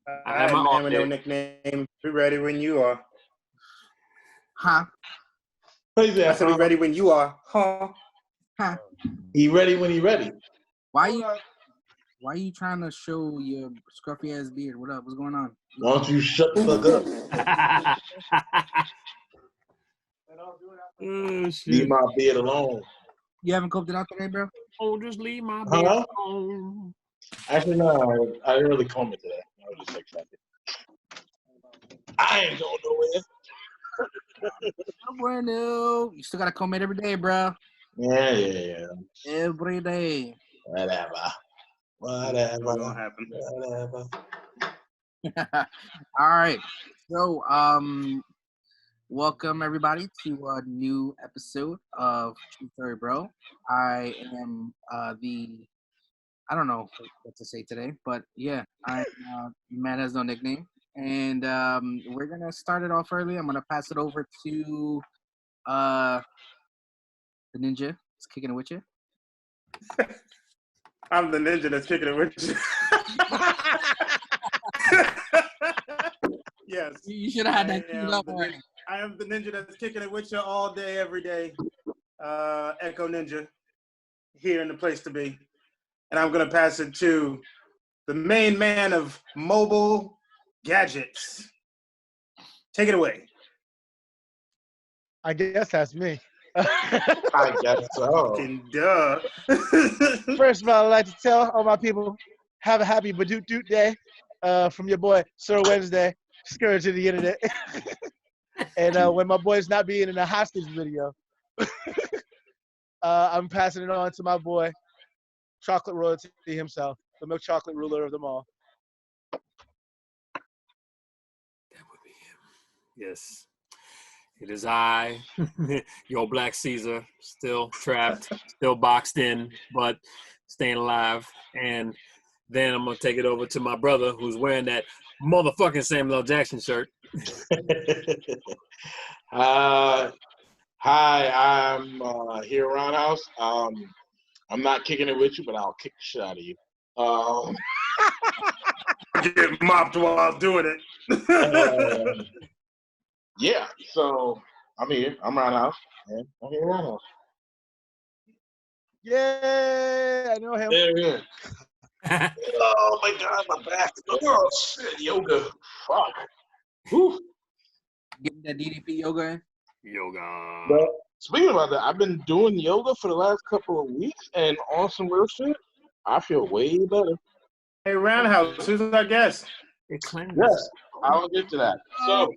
I have my man with no nickname. Be ready when you are. Huh? I said be ready when you are. Huh? Huh? He ready when he ready. Why you trying to show your scruffy ass beard? What up? What's going on? Why don't you shut the fuck up? Oh, shit. Leave my beard alone. You haven't coped it out today, bro? Oh, just leave my beard alone. Actually, no, I didn't really comb it today. I was just like, fuck it. I ain't going nowhere. Bueno. You still gotta comb it every day, bro. Yeah. Every day. Whatever. What's gonna happen? Whatever. All right. So, welcome everybody to a new episode of True Story Bro. I am I don't know what to say today, but yeah, man has no nickname. And we're gonna start it off early. I'm gonna pass it over to the ninja. It's kicking it with you. I'm the ninja that's kicking it with you. Yes. You should have had that queued up already. I am the ninja that's kicking it with you all day, every day. Echo Ninja, here in the place to be. And I'm going to pass it to the main man of mobile gadgets. Take it away. I guess that's me. I guess so. Duh. First of all, I'd like to tell all my people, have a happy Badoot Doot Day from your boy, Sir Wednesday, Scourge of the Internet. And when my boy's not being in a hostage video, I'm passing it on to my boy, Chocolate Royalty himself, the milk chocolate ruler of them all. That would be him. Yes. It is I, your Black Caesar, still trapped, still boxed in, but staying alive. And then I'm going to take it over to my brother who's wearing that motherfucking Samuel L. Jackson shirt. Hi, I'm here around house. I'm not kicking it with you, but I'll kick the shit out of you. Get mopped while doing it. Yeah, so I'm here. I'm around house. And I'm here around house. Yeah, I know him. Yeah. Oh my God, my back. Oh shit, yoga. Fuck. Whew. Get that DDP yoga in. Yoga. But speaking about that, I've been doing yoga for the last couple of weeks, and on some real shit, I feel way better. Hey, Roundhouse, who's our guest? Yes, I'll get to that. So,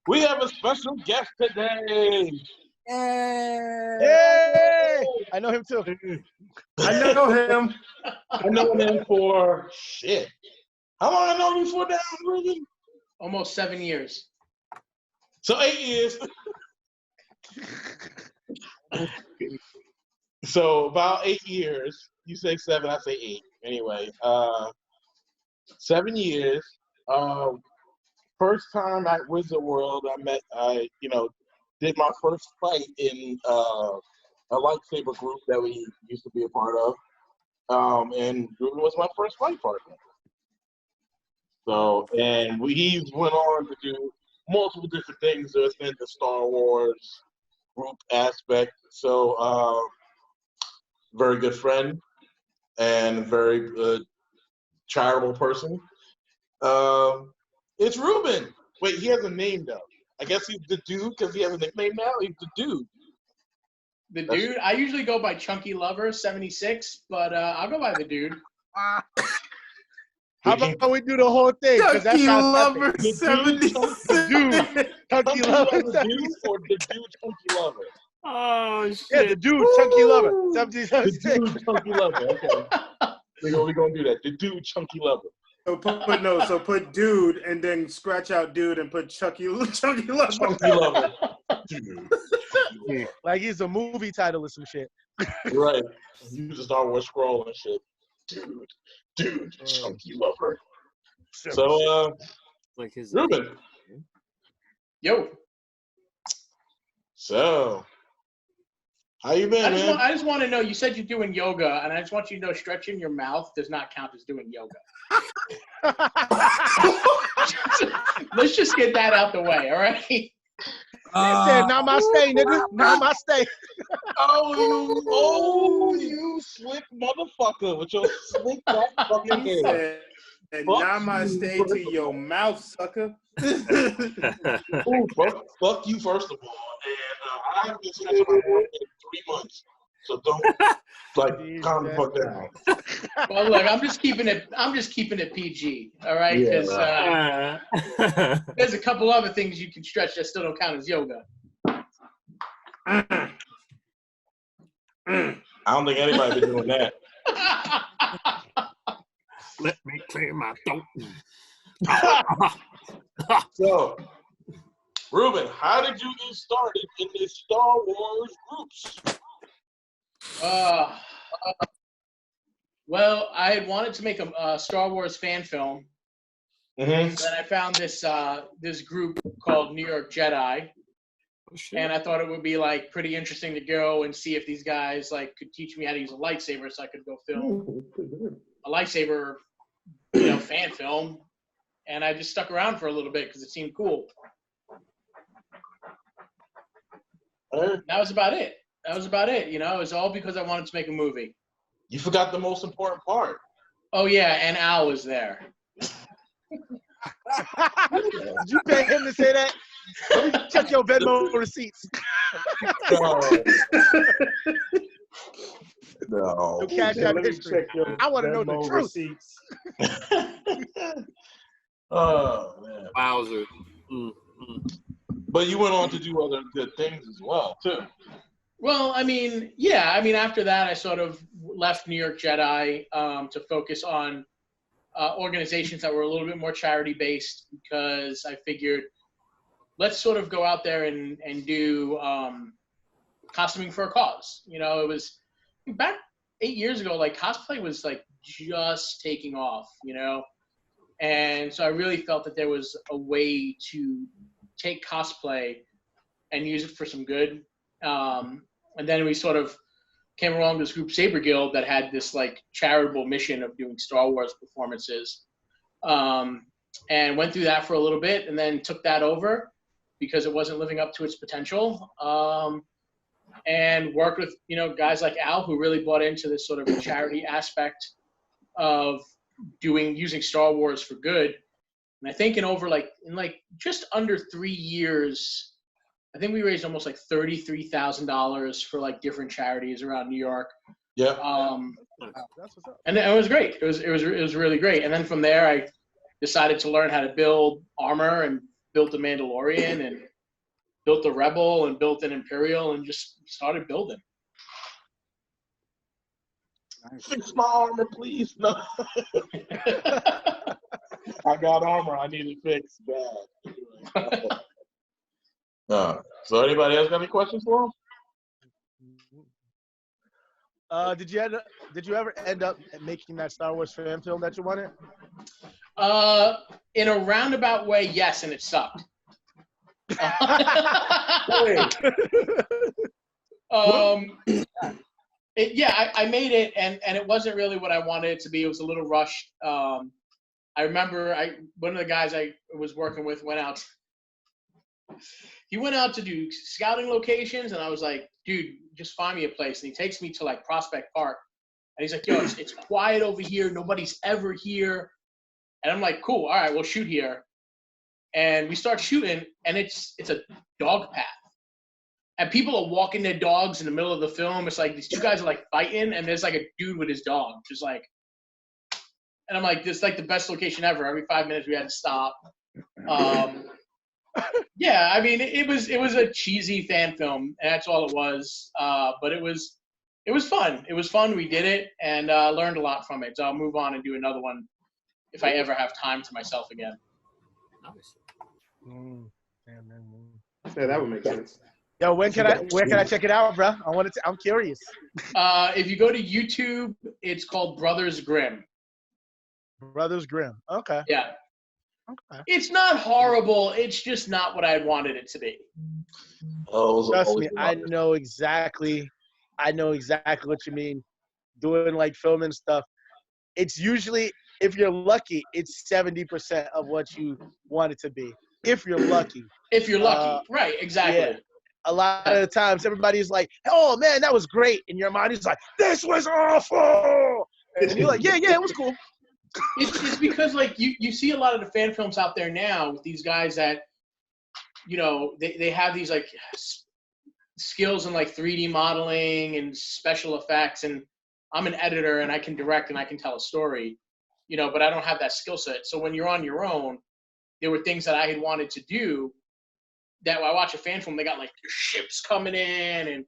we have a special guest today. Hey! I know him too. I know him. I know him for shit. How long I know you for now, Rubin? Almost 7 years. So 8 years. So about 8 years. You say 7, I say 8. Anyway, 7 years. First time at Wizard World, I did my first fight in a lightsaber group that we used to be a part of. And Rubin was my first fight partner. So, and he went on to do multiple different things within the Star Wars group aspect. So, very good friend and very good charitable person. It's Rubin. Wait, he has a name though. I guess he's the dude because he has a nickname now. He's the dude. The dude? I usually go by Chunky Lover 76, but I'll go by the dude. How about we do the whole thing? Chunky Lover The 76. dude, Chunky Lover. The dude or the dude Chunky Lover? Oh, shit. Yeah, the dude, Chunky Lover. The 76. dude Chunky Lover. Okay. We're gonna do that. The dude Chunky Lover. So put dude and then scratch out dude and put Chunky Lover. Chunky Lover. Dude. Like he's a movie title or some shit. Right. You just Star Wars scroll and shit. Dude, Chunky Lover. So, Like his Rubin. Yo. So, How you been, man? I just want to know. You said you're doing yoga, and I just want you to know stretching your mouth does not count as doing yoga. Let's just get that out the way, all right? He said, "Namaste, nigga. Namaste." You slick motherfucker with your slick fucking He hair. said, namaste to your mouth, sucker. Ooh, fuck you, first of all. And I haven't been stretching my hair in 3 months. So don't calm the fuck down. Well, look, I'm just keeping it PG, all right? Because there's a couple other things you can stretch that still don't count as yoga. I don't think anybody been doing that. Let me clear my throat. So, Rubin, how did you get started in the Star Wars groups? Well, I had wanted to make a Star Wars fan film. Mm-hmm. Then I found this group called New York Jedi. And I thought it would be like pretty interesting to go and see if these guys like could teach me how to use a lightsaber, so I could go film a lightsaber, fan film. And I just stuck around for a little bit because it seemed cool. That was about it. It was all because I wanted to make a movie. You forgot the most important part. Oh yeah, and Al was there. Did you pay him to say that? Let me check your Venmo receipts. No. No cash out history. I want to know the truth. Receipts. Oh man. Wowzer. But you went on to do other good things as well, too. Well, after that, I sort of left New York Jedi to focus on organizations that were a little bit more charity-based because I figured, let's sort of go out there and do costuming for a cause. It was back 8 years ago, like cosplay was like just taking off, and so I really felt that there was a way to take cosplay and use it for some good. And then we sort of came along this group, Saber Guild, that had this like charitable mission of doing Star Wars performances, and went through that for a little bit, and then took that over because it wasn't living up to its potential. And worked with guys like Al, who really bought into this sort of charity aspect of using Star Wars for good. And I think in just under 3 years, I think we raised almost like $33,000 for like different charities around New York. Yeah. That's what's up. And it was great. It was really great. And then from there, I decided to learn how to build armor and built the Mandalorian and built the Rebel and built an Imperial and just started building. Fix my armor, please. No. I got armor. I need it fixed bad. So anybody else got any questions for him? Did you ever end up making that Star Wars fan film that you wanted? In a roundabout way, yes, and it sucked. I made it, and it wasn't really what I wanted it to be. It was a little rushed. I remember one of the guys I was working with went out. He went out to do scouting locations, and I was like, dude, just find me a place. And he takes me to like Prospect Park, and he's like, yo, it's quiet over here. Nobody's ever here. And I'm like, cool. All right, we'll shoot here. And we start shooting, and it's a dog path. And people are walking their dogs in the middle of the film. It's like these two guys are like fighting, and there's like a dude with his dog, just like. And I'm like, this is like the best location ever. Every 5 minutes we had to stop. Yeah, I mean, it was a cheesy fan film, and that's all it was. But it was fun. It was fun. We did it, and learned a lot from it. So I'll move on and do another one if I ever have time to myself again. Yeah, that would make sense. Yo, where can I check it out, bro? I'm curious. If you go to YouTube, it's called Brothers Grimm. Brothers Grimm. Okay. Yeah. Okay. It's not horrible. It's just not what I wanted it to be. Trust me, I know exactly I know exactly what you mean. Doing like film and stuff, it's usually, if you're lucky, it's 70% of what you want it to be. If you're lucky. If you're lucky, right? Exactly. Yeah. A lot of the times, everybody's like, "Oh man, that was great." In your mind, he's like, "This was awful," and you're like, "Yeah, it was cool." It's because like you see a lot of the fan films out there now with these guys that, you know, they have these like skills in like 3D modeling and special effects, and I'm an editor and I can direct and I can tell a story, you know, but I don't have that skill set. So when you're on your own, there were things that I had wanted to do that when I watch a fan film, they got like ships coming in and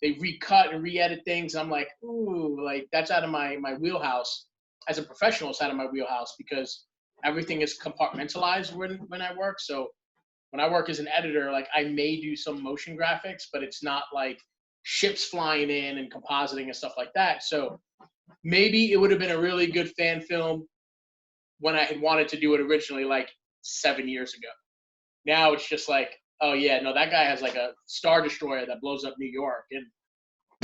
they recut and re-edit things. And I'm like, ooh, like that's out of my wheelhouse. As a professional, it's out of my wheelhouse because everything is compartmentalized when I work. So when I work as an editor, like I may do some motion graphics, but it's not like ships flying in and compositing and stuff like that. So maybe it would have been a really good fan film when I had wanted to do it originally, like 7 years ago. Now it's just like, oh yeah, no, that guy has like a Star Destroyer that blows up New York, and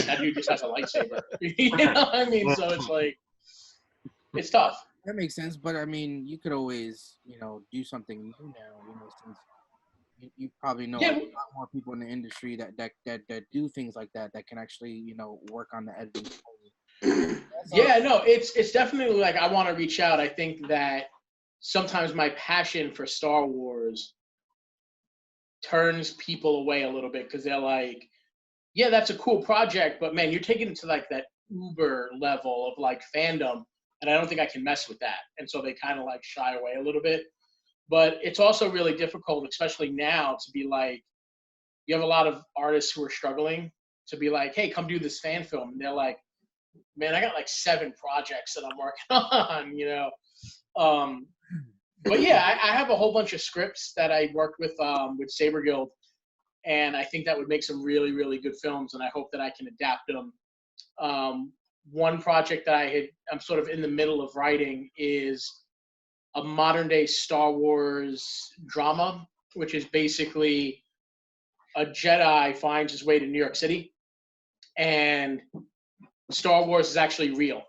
that dude just has a lightsaber. You know what I mean? So it's like, it's tough. That makes sense, but I mean, you could always, you know, do something new now. You know, since you probably know a lot more people in the industry that do things like that can actually, you know, work on the editing. Yeah, no, it's definitely like I want to reach out. I think that sometimes my passion for Star Wars turns people away a little bit because they're like, yeah, that's a cool project, but man, you're taking it to like that uber level of like fandom, and I don't think I can mess with that. And so they kind of like shy away a little bit. But it's also really difficult, especially now, to be like, you have a lot of artists who are struggling to be like, hey, come do this fan film. And they're like, man, I got like 7 projects that I'm working on, you know? But yeah, I have a whole bunch of scripts that I worked with Saber Guild, and I think that would make some really, really good films, and I hope that I can adapt them. One project that I'm sort of in the middle of writing is a modern day Star Wars drama, which is basically a Jedi finds his way to New York City, and Star Wars is actually real,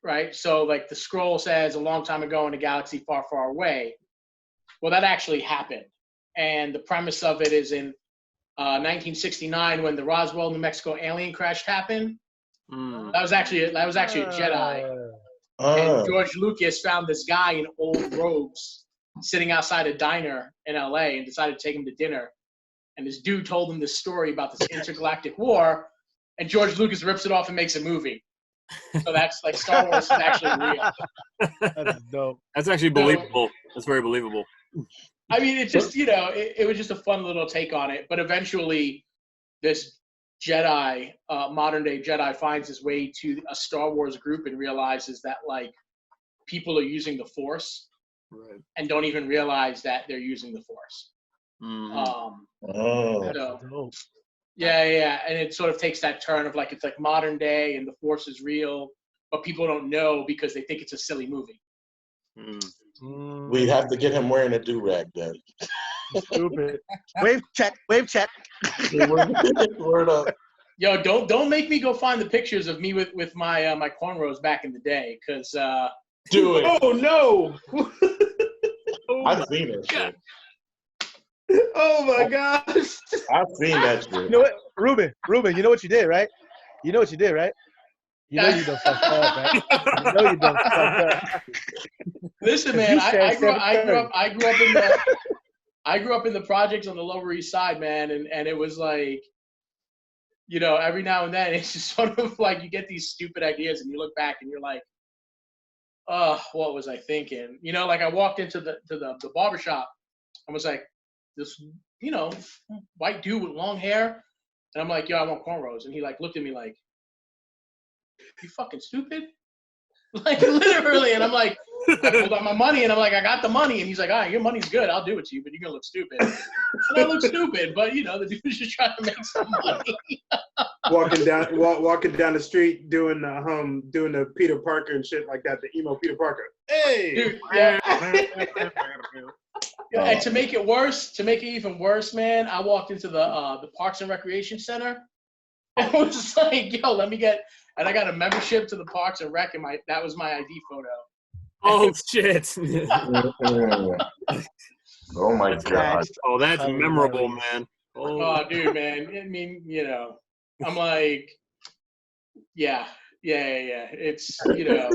right? So like the scroll says a long time ago in a galaxy far, far away. Well, that actually happened. And the premise of it is in 1969 when the Roswell, New Mexico alien crash happened. That was actually a Jedi. And George Lucas found this guy in old robes sitting outside a diner in LA and decided to take him to dinner. And this dude told him this story about this intergalactic war, and George Lucas rips it off and makes a movie. So that's like Star Wars is actually real. That's dope. That's actually believable. That's very believable. I mean, it's just, you know, it was just a fun little take on it. But eventually, this Jedi, modern day Jedi, finds his way to a Star Wars group and realizes that like people are using the Force, right, and don't even realize that they're using the Force. So, yeah, and it sort of takes that turn of like it's like modern day and the Force is real, but people don't know because they think it's a silly movie. We have to get him wearing a do-rag then. Stupid. Wave check. Word up. Yo, don't make me go find the pictures of me with my my cornrows back in the day, because do it. Oh no! I've seen it. Shit. Oh my gosh! I've seen that shit. You know what, Rubin? You know what you did, right? You know you done fucked up, right? You know you done fucked up. Listen, man, I grew up in the projects on the Lower East Side, man, and it was like, you know, every now and then it's just sort of like you get these stupid ideas and you look back and you're like, oh, what was I thinking? You know, like I walked into the barbershop and was like, this, you know, white dude with long hair, and I'm like, yo, I want cornrows, and he like looked at me like, you fucking stupid? Like literally, and I'm like, I pulled out my money, and I'm like, I got the money, and he's like, all right, your money's good, I'll do it to you, but you're gonna look stupid. And I look stupid, but you know, the dude's just trying to make some money. walking down the street doing the Peter Parker and shit like that, the emo Peter Parker. Hey, dude, yeah. And to make it even worse, man, I walked into the Parks and Recreation Center, I was just like, yo, let me get, and I got a membership to the Parks and Rec, and that was my ID photo. Oh shit! Oh my God. Oh, that's memorable, Hilarious. man. Oh, dude, man. I mean, you know, I'm like, yeah. It's, you know,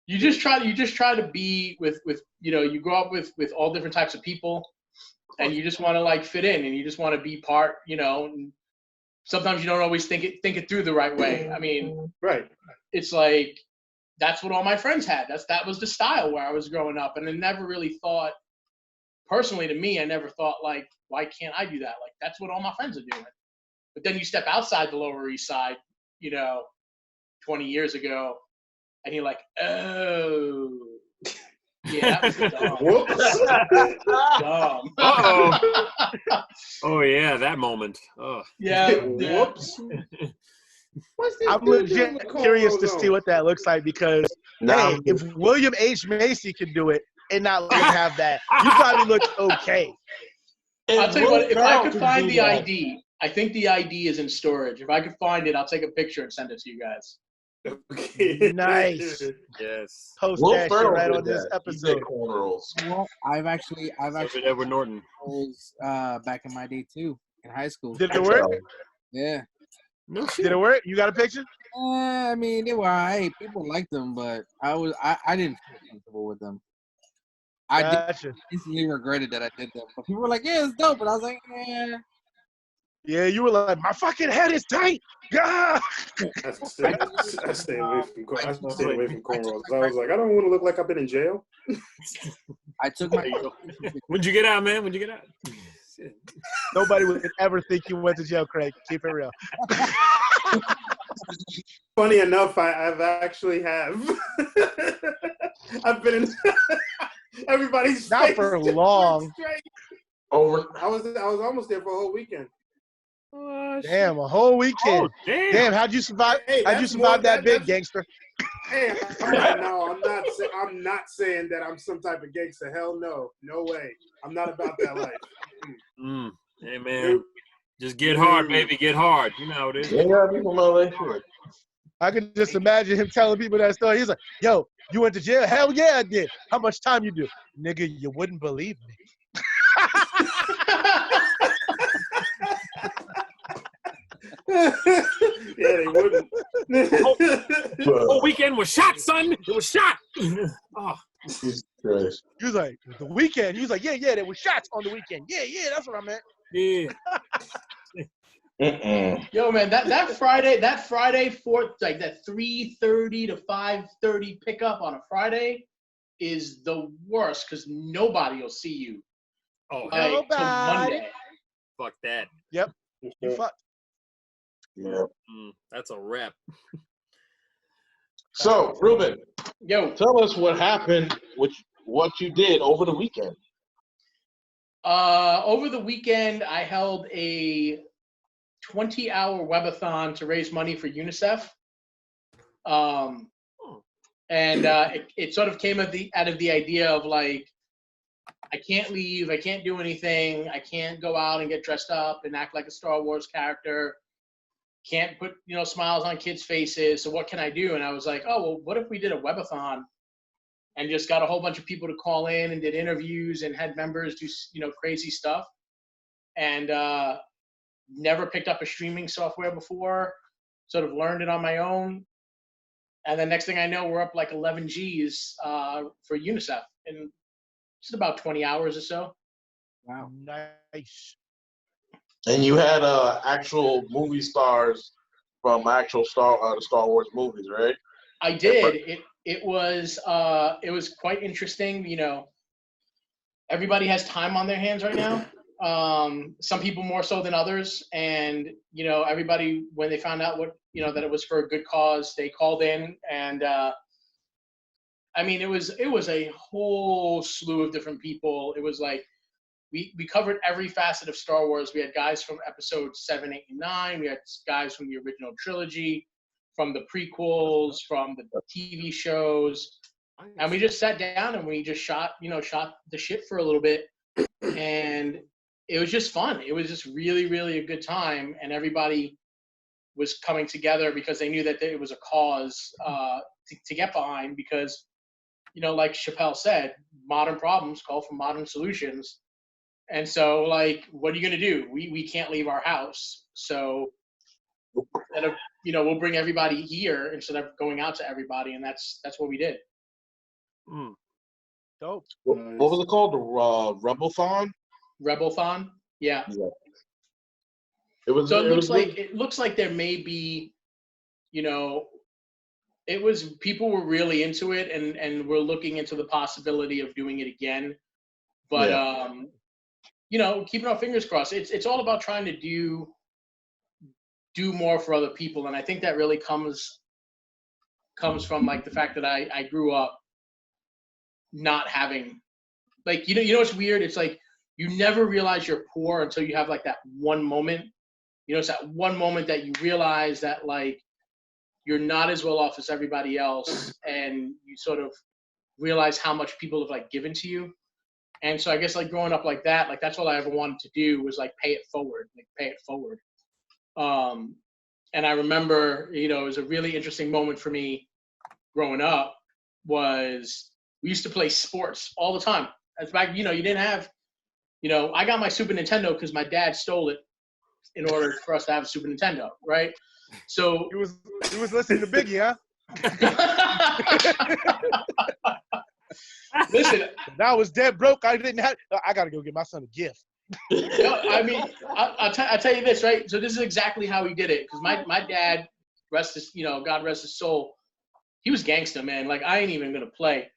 you just try to be with, you know, you grow up with all different types of people, and you just want to like fit in, and you just want to be part, you know. And sometimes you don't always think it through the right way. I mean, Right. it's like that's what all my friends had. That was the style where I was growing up, and I never really thought, personally to me, I never thought like, why can't I do that? Like that's what all my friends are doing. But then you step outside the Lower East Side, you know, 20 years ago, and you're like, oh, yeah, that was dumb. Whoops. Dumb. Uh-oh. Oh yeah, that moment. Oh. Yeah. Whoops. What's this I'm dude doing legit with curious to cornrows see on? what that looks like because, hey, if William H. Macy can do it and not let him have that, you probably look okay. I'll tell you what, if I could find the ID. ID, I think the ID is in storage. If I could find it, I'll take a picture and send it to you guys. Okay. Nice. Yes. Post Will that shit Ferrell right did on this that. He did episode. cornrows. Well, I've actually David Edward Norton. was back in my day too, in high school. Did it work? Yeah. No shit. Did it work? You got a picture? I mean, they were alright. People liked them, but I didn't feel comfortable with them. I Gotcha. instantly regretted that I did them. But people were like, "Yeah, it's dope," but I was like, "Yeah." Yeah, you were like, my fucking head is tight. God. I stay away from cornrows. I was like, I don't want to look like I've been in jail. I took my. There you go. When'd you get out, man? When'd you get out? Shit. Nobody would ever think you went to jail, Craig. Keep it real. Funny enough, I've actually have. I've been in everybody's Not face for just long. went straight. Over. I was almost there for a whole weekend. Oh, shit. Damn, a whole weekend. Oh, damn. Damn, how'd you survive? Hey, How'd you that's survive more- that big, that's- gangster? Hey, I'm not saying that I'm some type of gangster. Hell no, no way. I'm not about that life. Hey, man. Just get hard, baby. Get hard. You know how it is. Yeah, people know that shit. I could just imagine him telling people that story. He's like, yo, you went to jail? Hell yeah, I did. How much time you do? Nigga, you wouldn't believe me. Yeah, they wouldn't. The whole weekend was shot, son. It was shot. Oh. Jesus Christ. He was like, the weekend. He was like, yeah, there was shots on the weekend. Yeah, that's what I meant. Yeah. Yo, man, that Friday for like that 3:30 to 5:30 pickup on a Friday is the worst because nobody will see you. Oh, Like, hell. till Nobody. Monday. Fuck that. You fucked. Yeah. That's a wrap. So, Rubin, Yo, tell us what happened, what you did over the weekend. over the weekend, I held a 20-hour webathon to raise money for UNICEF. And it sort of came out of the idea of like, I can't leave, I can't do anything, I can't go out and get dressed up and act like a Star Wars character, can't put, smiles on kids' faces, so what can I do? And I was like, oh, well, what if we did a webathon and just got a whole bunch of people to call in and did interviews and had members do, crazy stuff. And never picked up a streaming software before, sort of learned it on my own. And then next thing I know, we're up like 11 Gs for UNICEF in just about 20 hours or so. Wow. Nice. And you had actual movie stars from actual the Star Wars movies, right? I did. It was quite interesting. Everybody has time on their hands right now. Some people more so than others, and everybody, when they found out that it was for a good cause, they called in, and it was a whole slew of different people. It was like we covered every facet of Star Wars. We had guys from episodes 7, 8, and 9. We had guys from the original trilogy, from the prequels, from the TV shows, and we just sat down and we just shot the shit for a little bit, and it was just fun. It was just really, really a good time, and everybody was coming together because they knew that it was a cause to get behind because, like Chappelle said, modern problems call for modern solutions. And so, like, what are you going to do? We can't leave our house. So, instead of, we'll bring everybody here instead of going out to everybody. And that's what we did. Dope. What was it called? The rebelthon? Rebelthon? Yeah. It was. So it looks like there may be, it was, people were really into it and we're looking into the possibility of doing it again. But, keeping our fingers crossed. It's all about trying to do more for other people. And I think that really comes from like the fact that I grew up not having, like, it's weird. It's like, you never realize you're poor until you have like that one moment. It's that one moment that you realize that like you're not as well off as everybody else, and you sort of realize how much people have like given to you. And so I guess like growing up like that, like that's all I ever wanted to do was like pay it forward. And I remember, it was a really interesting moment for me growing up was we used to play sports all the time. As back, you didn't have, I got my Super Nintendo because my dad stole it in order for us to have a Super Nintendo, right? So He was listening to Biggie, huh? Listen, If I was dead broke, I gotta go get my son a gift. I mean, I'll tell you this, right? So this is exactly how he did it. Because my dad, God rest his soul, he was gangster, man. Like, I ain't even gonna play.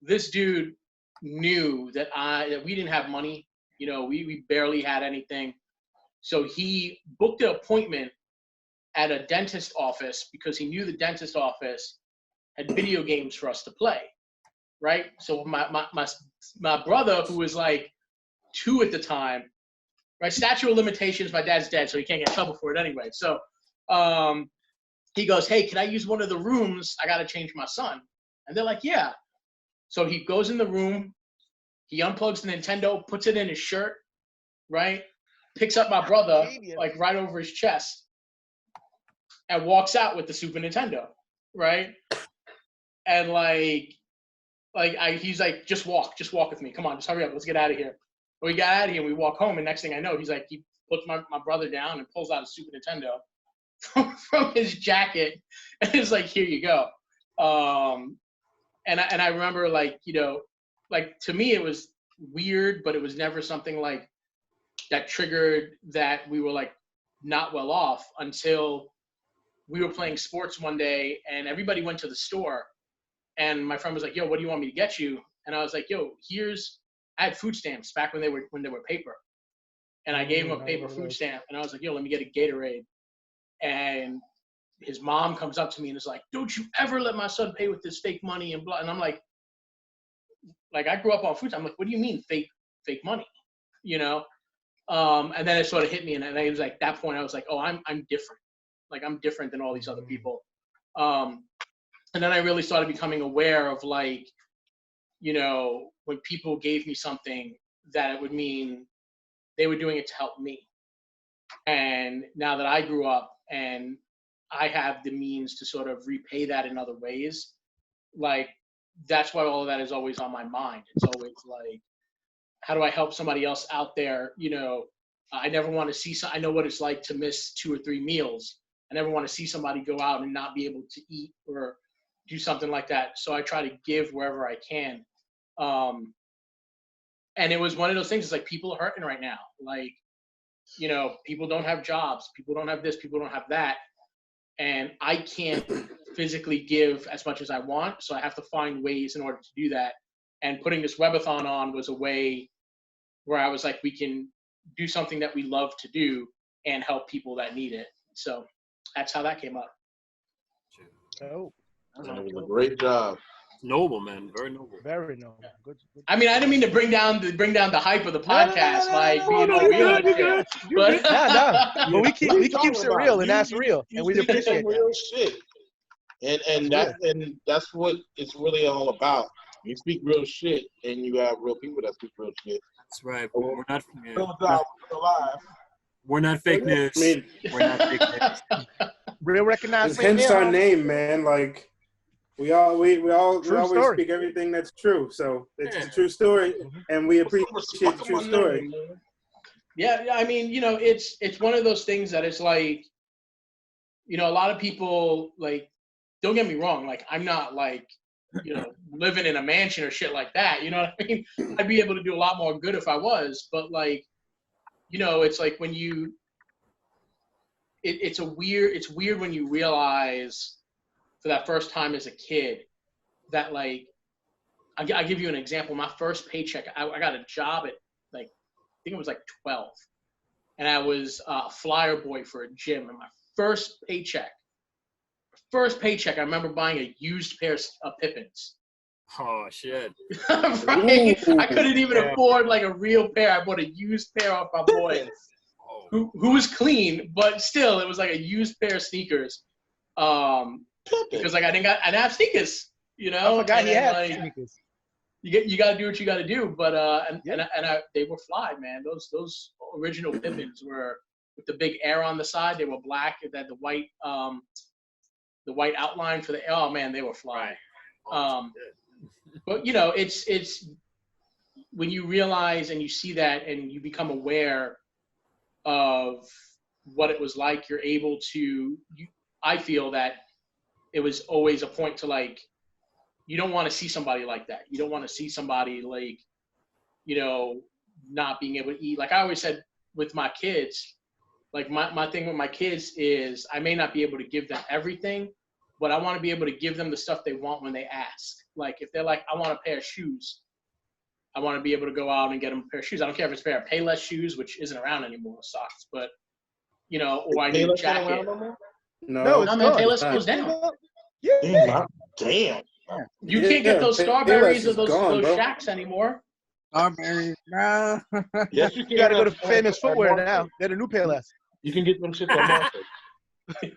This dude knew that we didn't have money. We barely had anything. So he booked an appointment at a dentist office because he knew the dentist office had video games for us to play, right? So my brother, who was like 2 at the time, right? Statute of limitations, my dad's dead, so he can't get in trouble for it anyway. So he goes, hey, can I use one of the rooms? I got to change my son. And they're like, yeah. So he goes in the room, he unplugs the Nintendo, puts it in his shirt, right? Picks up my brother, like right over his chest, and walks out with the Super Nintendo, right? And he's like, just walk with me. Come on, just hurry up. Let's get out of here. We got out of here and we walk home, and next thing I know, he's like, he puts my brother down and pulls out a Super Nintendo from his jacket, and it's like, here you go. And I remember, like, like, to me it was weird, but it was never something like that triggered that we were like not well off until we were playing sports one day and everybody went to the store, and my friend was like, yo, what do you want me to get you? And I was like, yo, I had food stamps back when they were paper. And I gave him a paper food stamp, and I was like, yo, let me get a Gatorade. And his mom comes up to me and is like, don't you ever let my son pay with this fake money and blah. And I'm like, I grew up on food. I'm like, what do you mean fake money? And then it sort of hit me, and it was like that point I was like, oh, I'm different. Like, I'm different than all these other people. And then I really started becoming aware of, like, when people gave me something, that it would mean they were doing it to help me. And now that I grew up and I have the means to sort of repay that in other ways, like, that's why all of that is always on my mind. It's always like, how do I help somebody else out there? I never want to see, I know what it's like to miss 2 or 3 meals. I never want to see somebody go out and not be able to eat or do something like that. So I try to give wherever I can. And it was one of those things, it's like, people are hurting right now. Like, people don't have jobs, people don't have this, people don't have that. And I can't physically give as much as I want. So I have to find ways in order to do that. And putting this webathon on was a way where I was like, we can do something that we love to do and help people that need it. So that's how that came up. Oh, It was a great job. Noble, man. Very noble. very noble. Good. I mean, I didn't mean to bring down the hype of the podcast, being all you're real and good, shit. you're good. Nah. But we keep What are you it talking about? real, and that's real, You and we speak appreciate some that. real shit. And that's what it's really all about. You speak real shit, and you have real people that speak real shit. That's right. We're not, Real job, real life. we're not fake news. I mean, We're not fake news. Real recognized. It's hence our name, man. Like we always story. speak everything that's true. So it's a true story, and we appreciate the true story. Yeah, I mean, you know, it's one of those things that it's like, you know, a lot of people, like, don't get me wrong, like, I'm not like, you know, living in a mansion or shit like that, you know what I mean? I'd be able to do a lot more good if I was, but like, you know, it's like when you, it's weird when you realize for that first time as a kid that, like, I'll give you an example. My first paycheck, I got a job at, like, I think it was like 12. And I was a flyer boy for a gym. And my first paycheck, I remember buying a used pair of Pippins. Oh shit! Right? I couldn't even afford like a real pair. I bought a used pair off my boy, who was clean, but still, it was like a used pair of sneakers. Because like I didn't have sneakers, you know. I forgot he had like, sneakers. You got to do what you got to do, but they were fly, man. Those original Pippins were with the big air on the side. They were black. It had the white outline for the. Oh man, they were fly. But you know, it's when you realize and you see that and you become aware of what it was like, you're able to. I feel that it was always a point to, like, you don't want to see somebody like that. You don't want to see somebody like, you know, not being able to eat. Like I always said with my kids, like my thing with my kids is I may not be able to give them everything, but I want to be able to give them the stuff they want when they ask. Like if they're like, I want a pair of shoes, I want to be able to go out and get them a pair of shoes. I don't care if it's a pair of Payless shoes, which isn't around anymore, socks, but, you know, or I need a jacket. No, man, Payless goes down. Yeah. Damn. You can't get those Starberries or those gone, Shacks anymore. Starberries, nah. Yes, You gotta go to Famous Footwear now. They're the new Payless. You can get them shit at Market.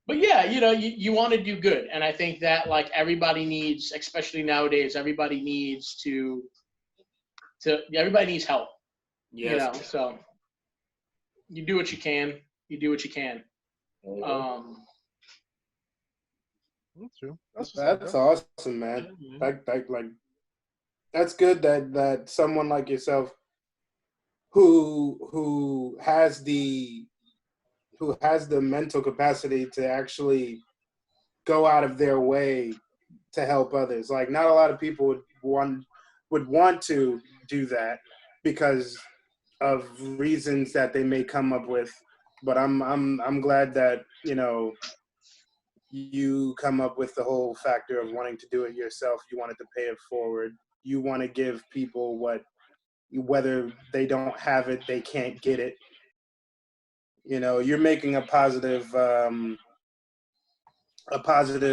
But yeah, you know, you want to do good. And I think that, like, everybody needs, especially nowadays, everybody needs everybody needs help. Yes. You know, so you do what you can. You do what you can. That's true. That's awesome, man. Like that's good that someone like yourself who has the mental capacity to actually go out of their way to help others. Like not a lot of people would want to do that because of reasons that they may come up with. But I'm glad that, you know, you come up with the whole factor of wanting to do it yourself. You wanted to pay it forward. You want to give people whether they don't have it, they can't get it. You know, you're making a positive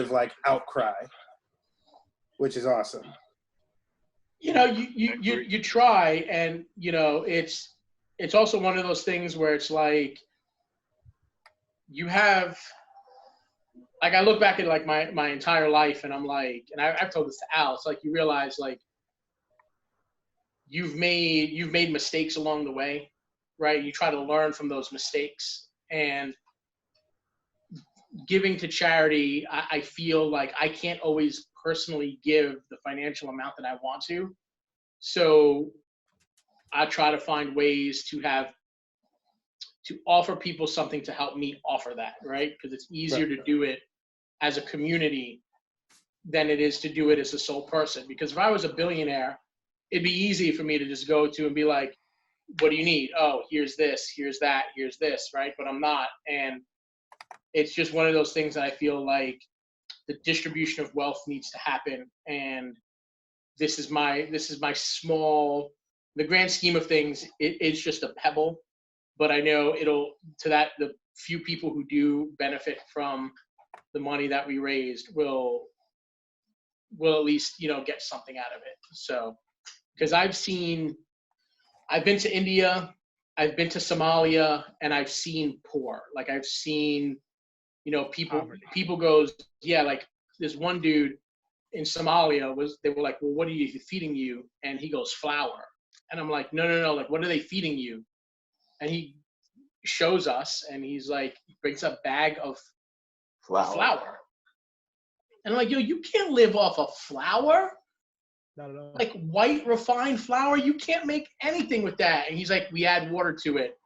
like outcry, which is awesome. You know, you try, and you know, it's also one of those things where it's like you have. Like I look back at like my entire life, and I'm like, and I've told this to Al. It's like you realize like you've made mistakes along the way, right? You try to learn from those mistakes, and giving to charity, I feel like I can't always personally give the financial amount that I want to, so I try to find ways to offer people something to help me offer that, right? Because it's easier to do it as a community than it is to do it as a sole person. Because if I was a billionaire, it'd be easy for me to just go to and be like, what do you need? Oh, here's this, here's that, here's this, right? But I'm not. And it's just one of those things that I feel like the distribution of wealth needs to happen. And this is my small, the grand scheme of things, it's just a pebble. But I know the few people who do benefit from the money that we raised will at least, you know, get something out of it. So, because I've been to India, I've been to Somalia, and I've seen poor. Like I've seen, you know, people goes, yeah, like this one dude in Somalia they were like, well, what are you feeding you? And he goes, flour. And I'm like, no, like, what are they feeding you? And he shows us, and he's like, brings a bag of flour. And I'm like, yo, you can't live off of flour. Not at all. Like white refined flour, you can't make anything with that. And he's like, we add water to it.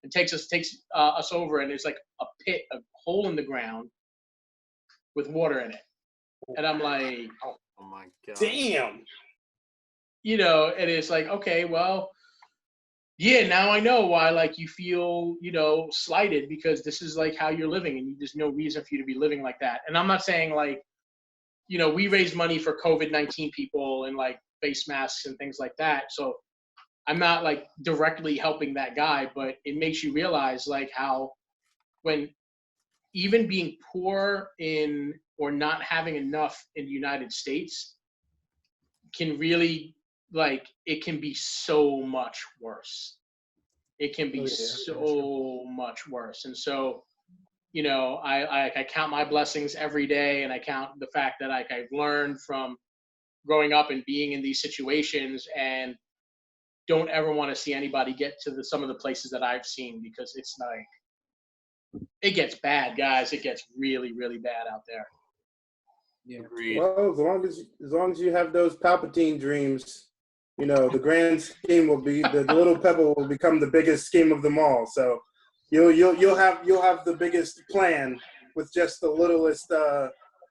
It takes us over, and it's like a pit, a hole in the ground with water in it. And I'm like, Oh my God. Damn. you know, and it's like, okay, well, yeah, now I know why, like, you feel, you know, slighted, because this is like how you're living, and there's no reason for you to be living like that. And I'm not saying, like, you know, we raise money for COVID-19 people and like face masks and things like that. So I'm not like directly helping that guy, but it makes you realize like how when even being poor in or not having enough in the United States can really, like, it can be so much worse. It can be so much worse. And so, you know, I count my blessings every day, and I count the fact that I've learned from growing up and being in these situations, and don't ever want to see anybody get to some of the places that I've seen, because it's like, it gets bad, guys. It gets really, really bad out there. Yeah. Agreed. Well, as long as you have those Palpatine dreams, you know, the grand scheme will be the little pebble will become the biggest scheme of them all. So you'll have the biggest plan with just the littlest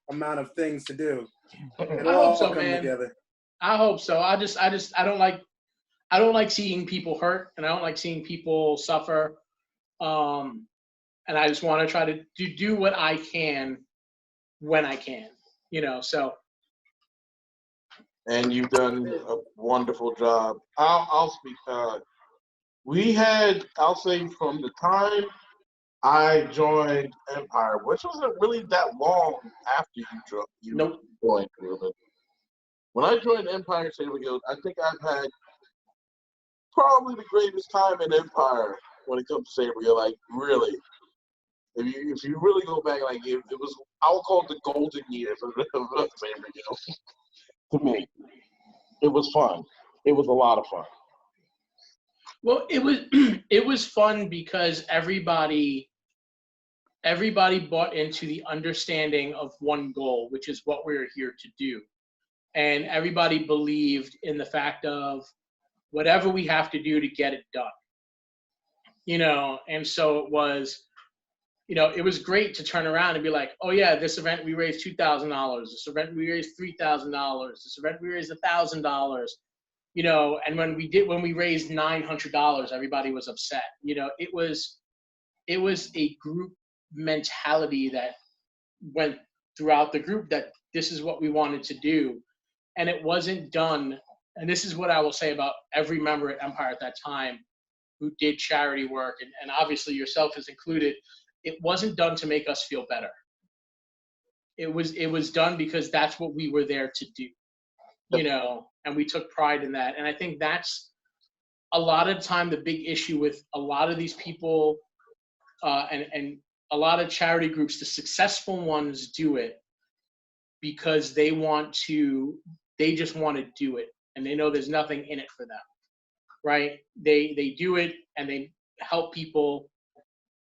amount of things to do. It'll I hope all so, come man. together. I hope so. I don't like seeing people hurt, and I don't like seeing people suffer. And I just want to try to do what I can when I can, you know, so. And you've done a wonderful job. I'll speak. I'll say from the time I joined Empire, which wasn't really that long after you Nope. joined, Rubin. When I joined Empire Saber Guild, I think I've had probably the greatest time in Empire when it comes to Saber Guild. Like, really. If you really go back, like, it was, I would call it the golden years of Saber Guild. To me, it was fun. It was a lot of fun. Well, it was fun because everybody bought into the understanding of one goal, which is what we're here to do. And everybody believed in the fact of whatever we have to do to get it done. You know, and so it was, you know, it was great to turn around and be like, oh yeah, this event we raised $2,000. This event we raised $3,000. This event we raised $1,000. You know, and when we raised $900, everybody was upset. You know, it was a group mentality that went throughout the group, that this is what we wanted to do. And it wasn't done. And this is what I will say about every member at Empire at that time who did charity work, and obviously yourself is included. It wasn't done to make us feel better. It was done because that's what we were there to do, you know, and we took pride in that. And I think that's a lot of time the big issue with a lot of these people and a lot of charity groups. The successful ones do it because they just want to do it, and they know there's nothing in it for them, right? They do it and they help people,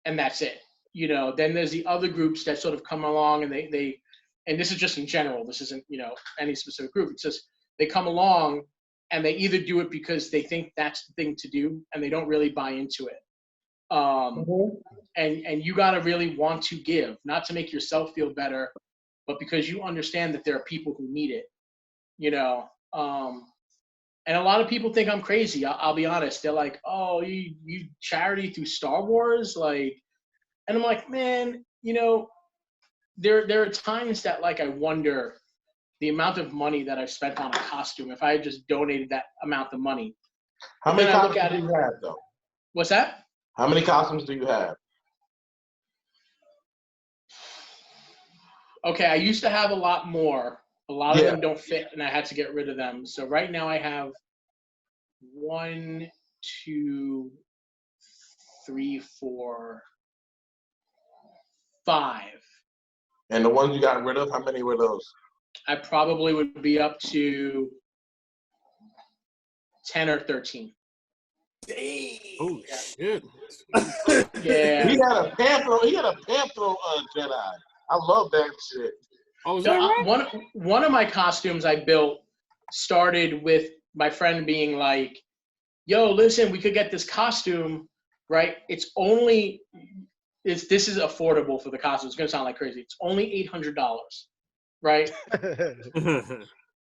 and that's it. You know, then there's the other groups that sort of come along, and and this is just in general, this isn't, you know, any specific group. It's just they come along and they either do it because they think that's the thing to do, and they don't really buy into it. And you got to really want to give, not to make yourself feel better, but because you understand that there are people who need it, you know. And a lot of people think I'm crazy. I'll be honest. They're like, oh, you charity through Star Wars? Like, and I'm like, man, you know, there are times that, like, I wonder the amount of money that I've spent on a costume if I had just donated that amount of money. How many costumes do you have, though? What's that? How many costumes do you have? Okay, I used to have a lot more. A lot of them don't fit, and I had to get rid of them. So right now I have 1, 2, 3, 4, 5. And the ones you got rid of, how many were those? I probably would be up to 10 or 13. Oh shit! Yeah. He had a Panther Jedi. I love that shit. Oh, is that right? One of my costumes I built started with my friend being like, "Yo, listen, we could get this costume, right? This is affordable for the costume. It's gonna sound like crazy. It's only $800, right?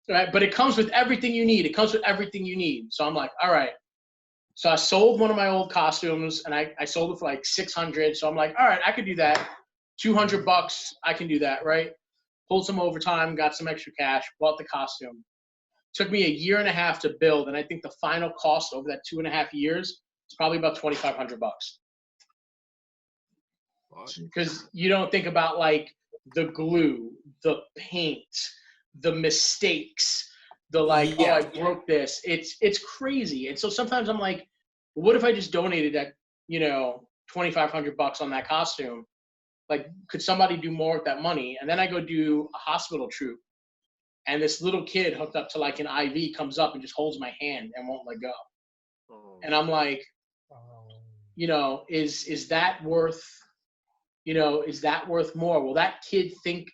Right, but it comes with everything you need. It comes with everything you need. So I'm like, all right. So I sold one of my old costumes, and I sold it for like $600. So I'm like, all right, I could do that. $200, I can do that, right? Pulled some overtime, got some extra cash, bought the costume. Took me a year and a half to build, and I think the final cost over that 2.5 years is probably about $2,500. Because you don't think about like the glue, the paint, the mistakes, the like, oh, I broke this. It's crazy. And so sometimes I'm like, what if I just donated that, $2,500 on that costume? Like, could somebody do more with that money? And then I go do a hospital troop, and this little kid hooked up to like an IV comes up and just holds my hand and won't let go. And I'm like, is that worth, is that worth more? Will that kid think,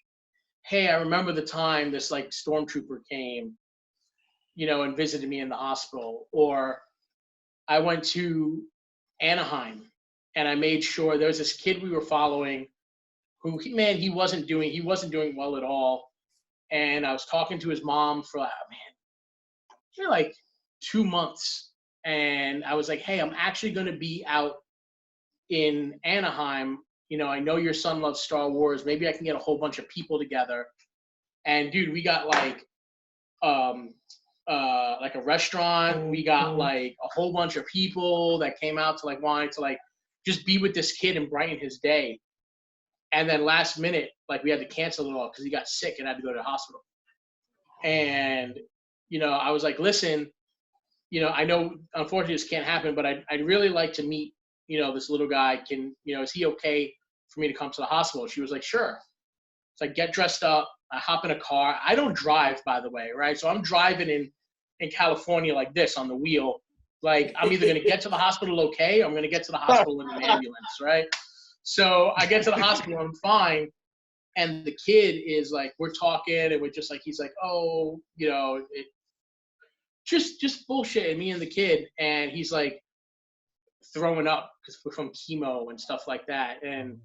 hey, I remember the time this like stormtrooper came, and visited me in the hospital? Or I went to Anaheim and I made sure there was this kid we were following who, man, he wasn't doing well at all. And I was talking to his mom for like 2 months. And I was like, hey, I'm actually going to be out in Anaheim. I know your son loves Star Wars. Maybe I can get a whole bunch of people together. And dude, we got like a restaurant. We got like a whole bunch of people that came out to like wanted to like just be with this kid and brighten his day. And then last minute, like we had to cancel it all because he got sick and had to go to the hospital. And, I was like, listen, I know unfortunately this can't happen, but I'd really like to meet, this little guy. Is he okay for me to come to the hospital? She was like, sure. So I get dressed up. I hop in a car. I don't drive, by the way, right? So I'm driving in California like this on the wheel. Like I'm either going to get to the hospital okay, or I'm going to get to the hospital in an ambulance, right? So I get to the hospital, I'm fine. And the kid is like, we're talking, and we're just like, he's like, oh, just bullshit, me and the kid. And he's like throwing up because we're from chemo and stuff like that. And,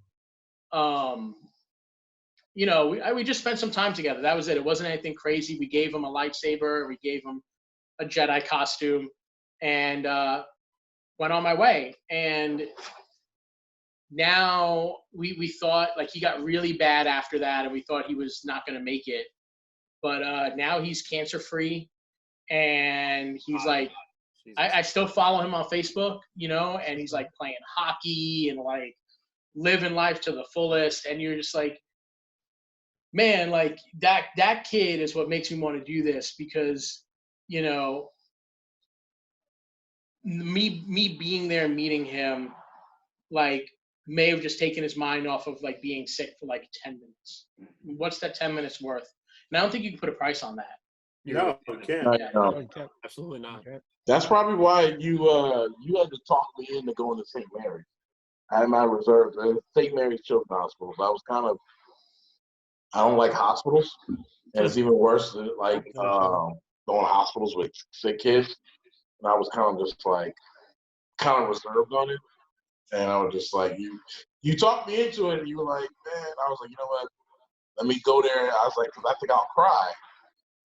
we just spent some time together. That was it. It wasn't anything crazy. We gave him a lightsaber. We gave him a Jedi costume, and went on my way. And now we thought like he got really bad after that, and we thought he was not going to make it. But now he's cancer free, and he's like, I still follow him on Facebook, and he's like playing hockey and like living life to the fullest. And you're just like, man, like that kid is what makes me want to do this, because, me being there, meeting him, like may have just taken his mind off of like being sick for like 10 minutes. What's that 10 minutes worth? And I don't think you can put a price on that. No, you can't. No. Absolutely not. That's probably why you had to talk me into going to St. Mary's. I had my reserves at St. Mary's Children's Hospital. I don't like hospitals, and it's even worse than like going to hospitals with sick kids. And I was kind of reserved on it. And I was just like, you talked me into it, and you were like, man, I was like, you know what, let me go there. I was like, because I think I'll cry.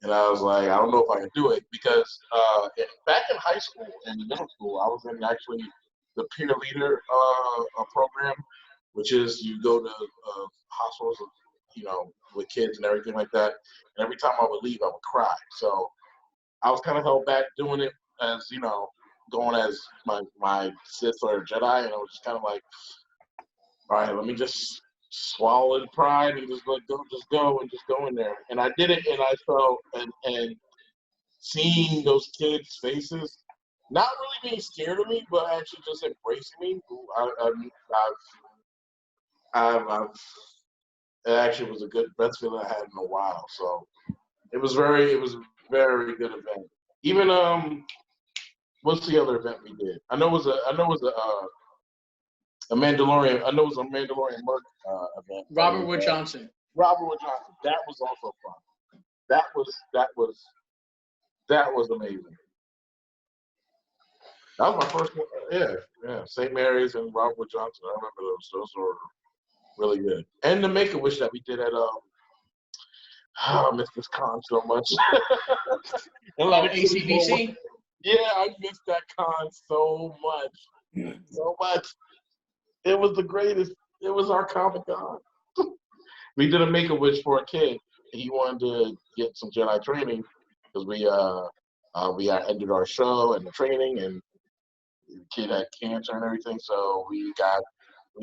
And I was like, I don't know if I can do it, because back in high school and middle school, I was in actually the peer leader program, which is you go to hospitals, with kids and everything like that. And every time I would leave, I would cry. So I was kind of held back doing it as, going as my Sith or Jedi, and I was just kind of like, all right, let me just swallow the pride and just go in there. And I did it, and I felt, and seeing those kids' faces, not really being scared of me, but actually just embracing me. It actually was the best feeling I had in a while. So it was a very good event. Even What's the other event we did? I know it was a Mandalorian. I know it was a Mandalorian Merc event. Robert Wood Johnson. Robert Wood Johnson. That was also fun. That was amazing. That was my first one. Yeah. St. Mary's and Robert Wood Johnson. I remember those. Those were really good. And the Make-A-Wish that we did at I miss this con so much. ACBC? Yeah, I missed that con so much. So much. It was the greatest. It was our Comic-Con. We did a Make-A-Wish for a kid. He wanted to get some Jedi training because we ended our show and the training, and the kid had cancer and everything. So we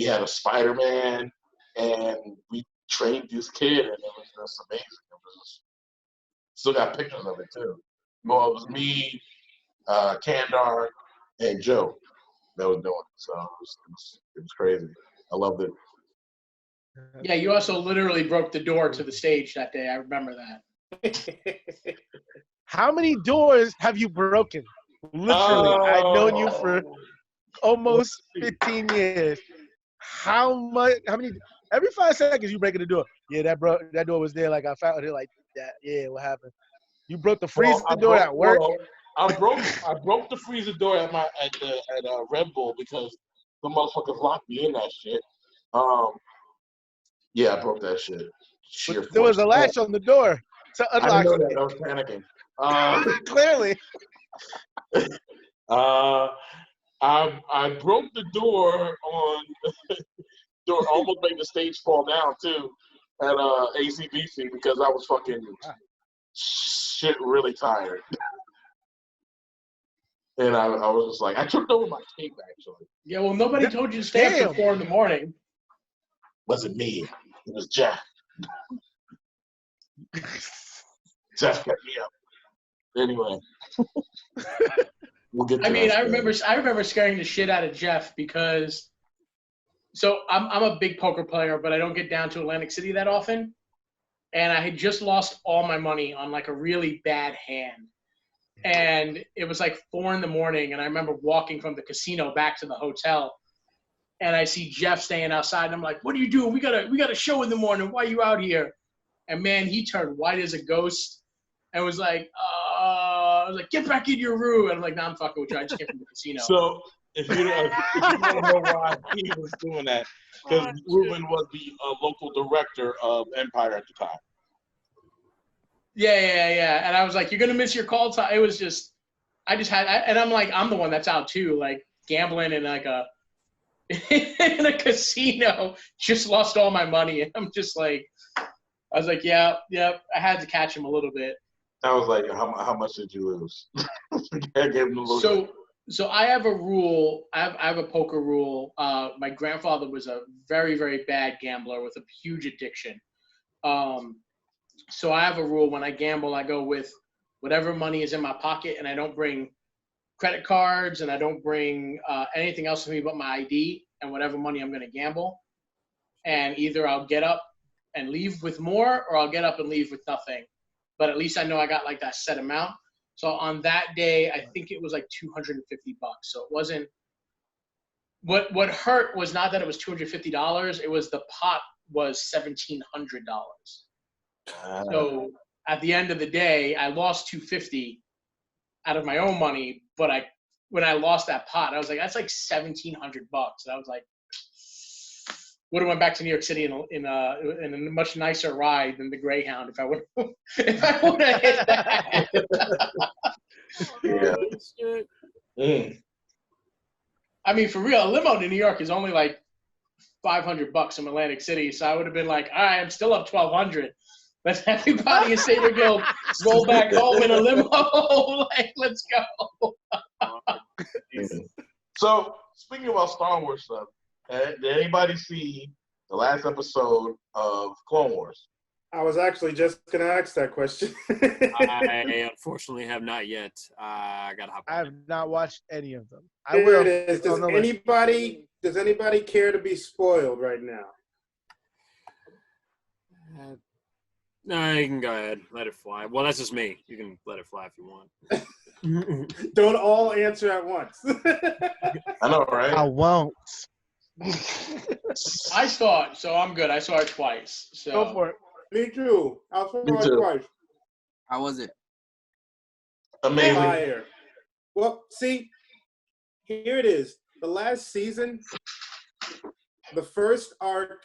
had a Spider-Man, and we trained this kid, and it was just amazing. Still got pictures of it too. Well, it was me, Kandar, and Joe that was doing it. So it was crazy. I loved it. Yeah, you also literally broke the door to the stage that day. I remember that. How many doors have you broken? Literally, I've known you for almost 15 years. How many? Every 5 seconds you breaking the door. Yeah, that door was there. Like I found it like that. Yeah, what happened? You broke the freezer door at work. I broke the freezer door at Red Bull because the motherfuckers locked me in that shit. Yeah, I broke that shit. There was a latch on the door to unlock I didn't know that. I was panicking. Clearly. I broke the door almost made the stage fall down too at ACBC because I was fucking shit really tired. And I was just like, I tripped over my tape actually. Yeah, well, nobody told you to stay up till 4 a.m. Wasn't me. It was Jeff. Jeff kept me up. Anyway. We'll get to I remember scaring the shit out of Jeff because I'm a big poker player, but I don't get down to Atlantic City that often. And I had just lost all my money on like a really bad hand. And it was like 4 a.m. and I remember walking from the casino back to the hotel. And I see Jeff staying outside, and I'm like, "What are you doing? We got a show in the morning. Why are you out here?" And man, he turned white as a ghost, and was like, I was like, "Get back in your room." And I'm like, "Nah, I'm fucking with you. I just came from the casino." So if you want to know why he was doing that, because Rubin was the local director of Empire at the time. Yeah. And I was like, "You're gonna miss your call time." It was just, and I'm like, I'm the one that's out too, like gambling in like in a casino, just lost all my money. And I'm just like, I was like, yeah, I had to catch him a little bit. I was like, how much did you lose? I gave him a little bit. So I have a rule. I have a poker rule. My grandfather was a very, very bad gambler with a huge addiction. So I have a rule: when I gamble, I go with whatever money is in my pocket, and I don't bring credit cards, and I don't bring anything else with me but my ID and whatever money I'm going to gamble. And either I'll get up and leave with more, or I'll get up and leave with nothing. But at least I know I got like that set amount. So on that day, I think it was like $250. So it wasn't. What hurt was not that it was $250. It was the pot was $1,700. So at the end of the day, I lost $250 out of my own money, but when I lost that pot, I was like, that's like $1,700. And I was like, would have went back to New York City in a much nicer ride than the Greyhound if I would have hit that. Yeah. I mean, for real, a limo to New York is only like $500 from Atlantic City, so I would have been like, all right, I'm still up $1,200. Let's everybody in Saber Guild roll back home in a limo. Like, let's go. So, speaking about Star Wars stuff, did anybody see the last episode of Clone Wars? I was actually just going to ask that question. I unfortunately have not yet. I got to hop on. I have not watched any of them. I Here will. it is. Does anybody care to be spoiled right now? No, you can go ahead. Let it fly. Well, that's just me. You can let it fly if you want. Don't all answer at once. I know, I right? won't. I saw it, so I'm good. I saw it twice. So Go for it. Me too. I saw Me it too. twice. How was it? Amazing. Fire. Well, see, here it is. The last season, the first arc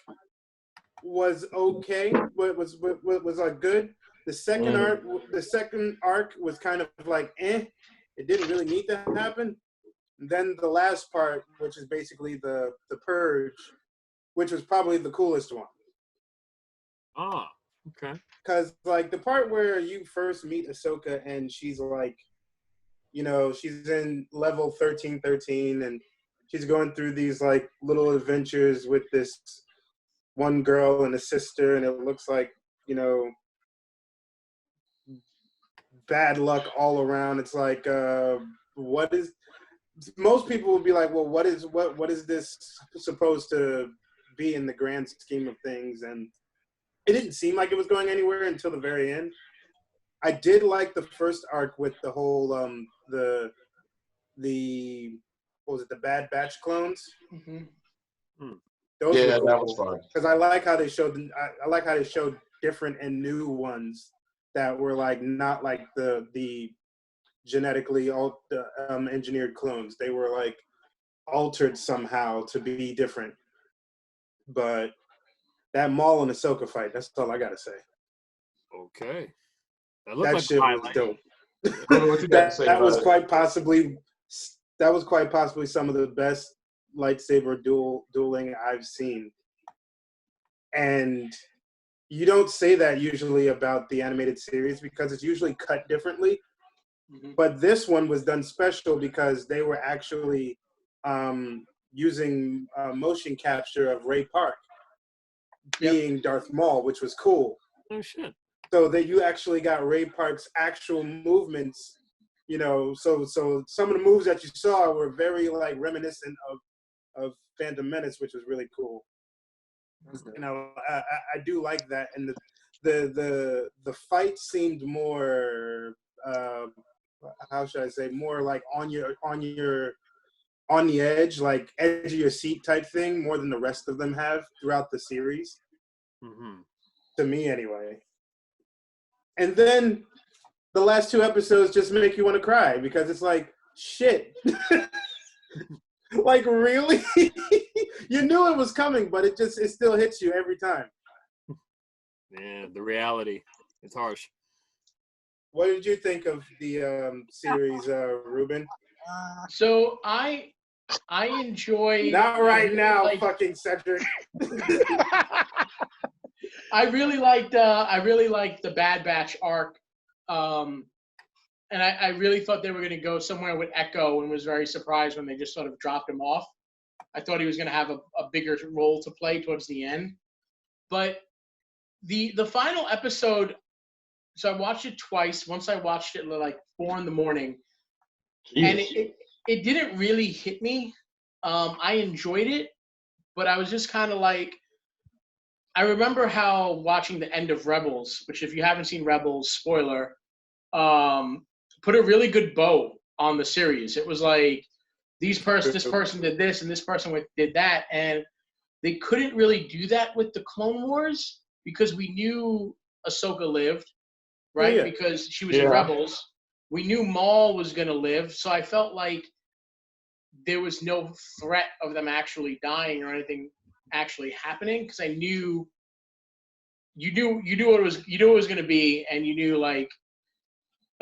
was okay, was like good. The second arc was kind of like It didn't really need to happen. And then the last part, which is basically the purge, which was probably the coolest one. Oh, okay. Because like the part where you first meet Ahsoka and she's like, she's in level 1313 and she's going through these like little adventures with this one girl and a sister, and it looks like, bad luck all around. It's like, most people would be like, well, what is this supposed to be in the grand scheme of things? And it didn't seem like it was going anywhere until the very end. I did like the first arc with the whole the what was it, the Bad Batch clones. Those Yeah, were cool. that was fun. Because I like how they showed different and new ones that were like not like the genetically engineered clones. They were like altered somehow to be different. But that Maul and Ahsoka fight, that's all I gotta say. Okay. That shit was dope. What you got to say that about was it? quite possibly some of the best lightsaber dueling I've seen. And you don't say that usually about the animated series because it's usually cut differently. But this one was done special because they were actually using motion capture of Ray Park being Darth Maul, which was cool. Oh, shit. So that you actually got Ray Park's actual movements, so some of the moves that you saw were very like reminiscent of Phantom Menace, which was really cool. I do like that, and the fight seemed more how should I say, more like on the edge, like edge of your seat type thing, more than the rest of them have throughout the series. To me, anyway. And then the last two episodes just make you want to cry because it's like, shit. Like, really? You knew it was coming, but it still hits you every time. Yeah, the reality. It's harsh. What did you think of the series, Ruben? So I enjoy. Not right now, like, fucking Cedric. I really liked the Bad Batch arc, and I really thought they were going to go somewhere with Echo, and was very surprised when they just sort of dropped him off. I thought he was going to have a bigger role to play towards the end, but the final episode. So I watched it twice. Once I watched it at like 4 a.m, and it didn't really hit me. I enjoyed it, but I was just kind of like. I remember how watching the end of Rebels, which if you haven't seen Rebels, spoiler, put a really good bow on the series. It was like this person did this and this person did that, and they couldn't really do that with the Clone Wars because we knew Ahsoka lived, right? Yeah. Because she was in Rebels. We knew Maul was going to live, so I felt like there was no threat of them actually dying or anything actually happening because I knew you knew what it was going to be, and you knew like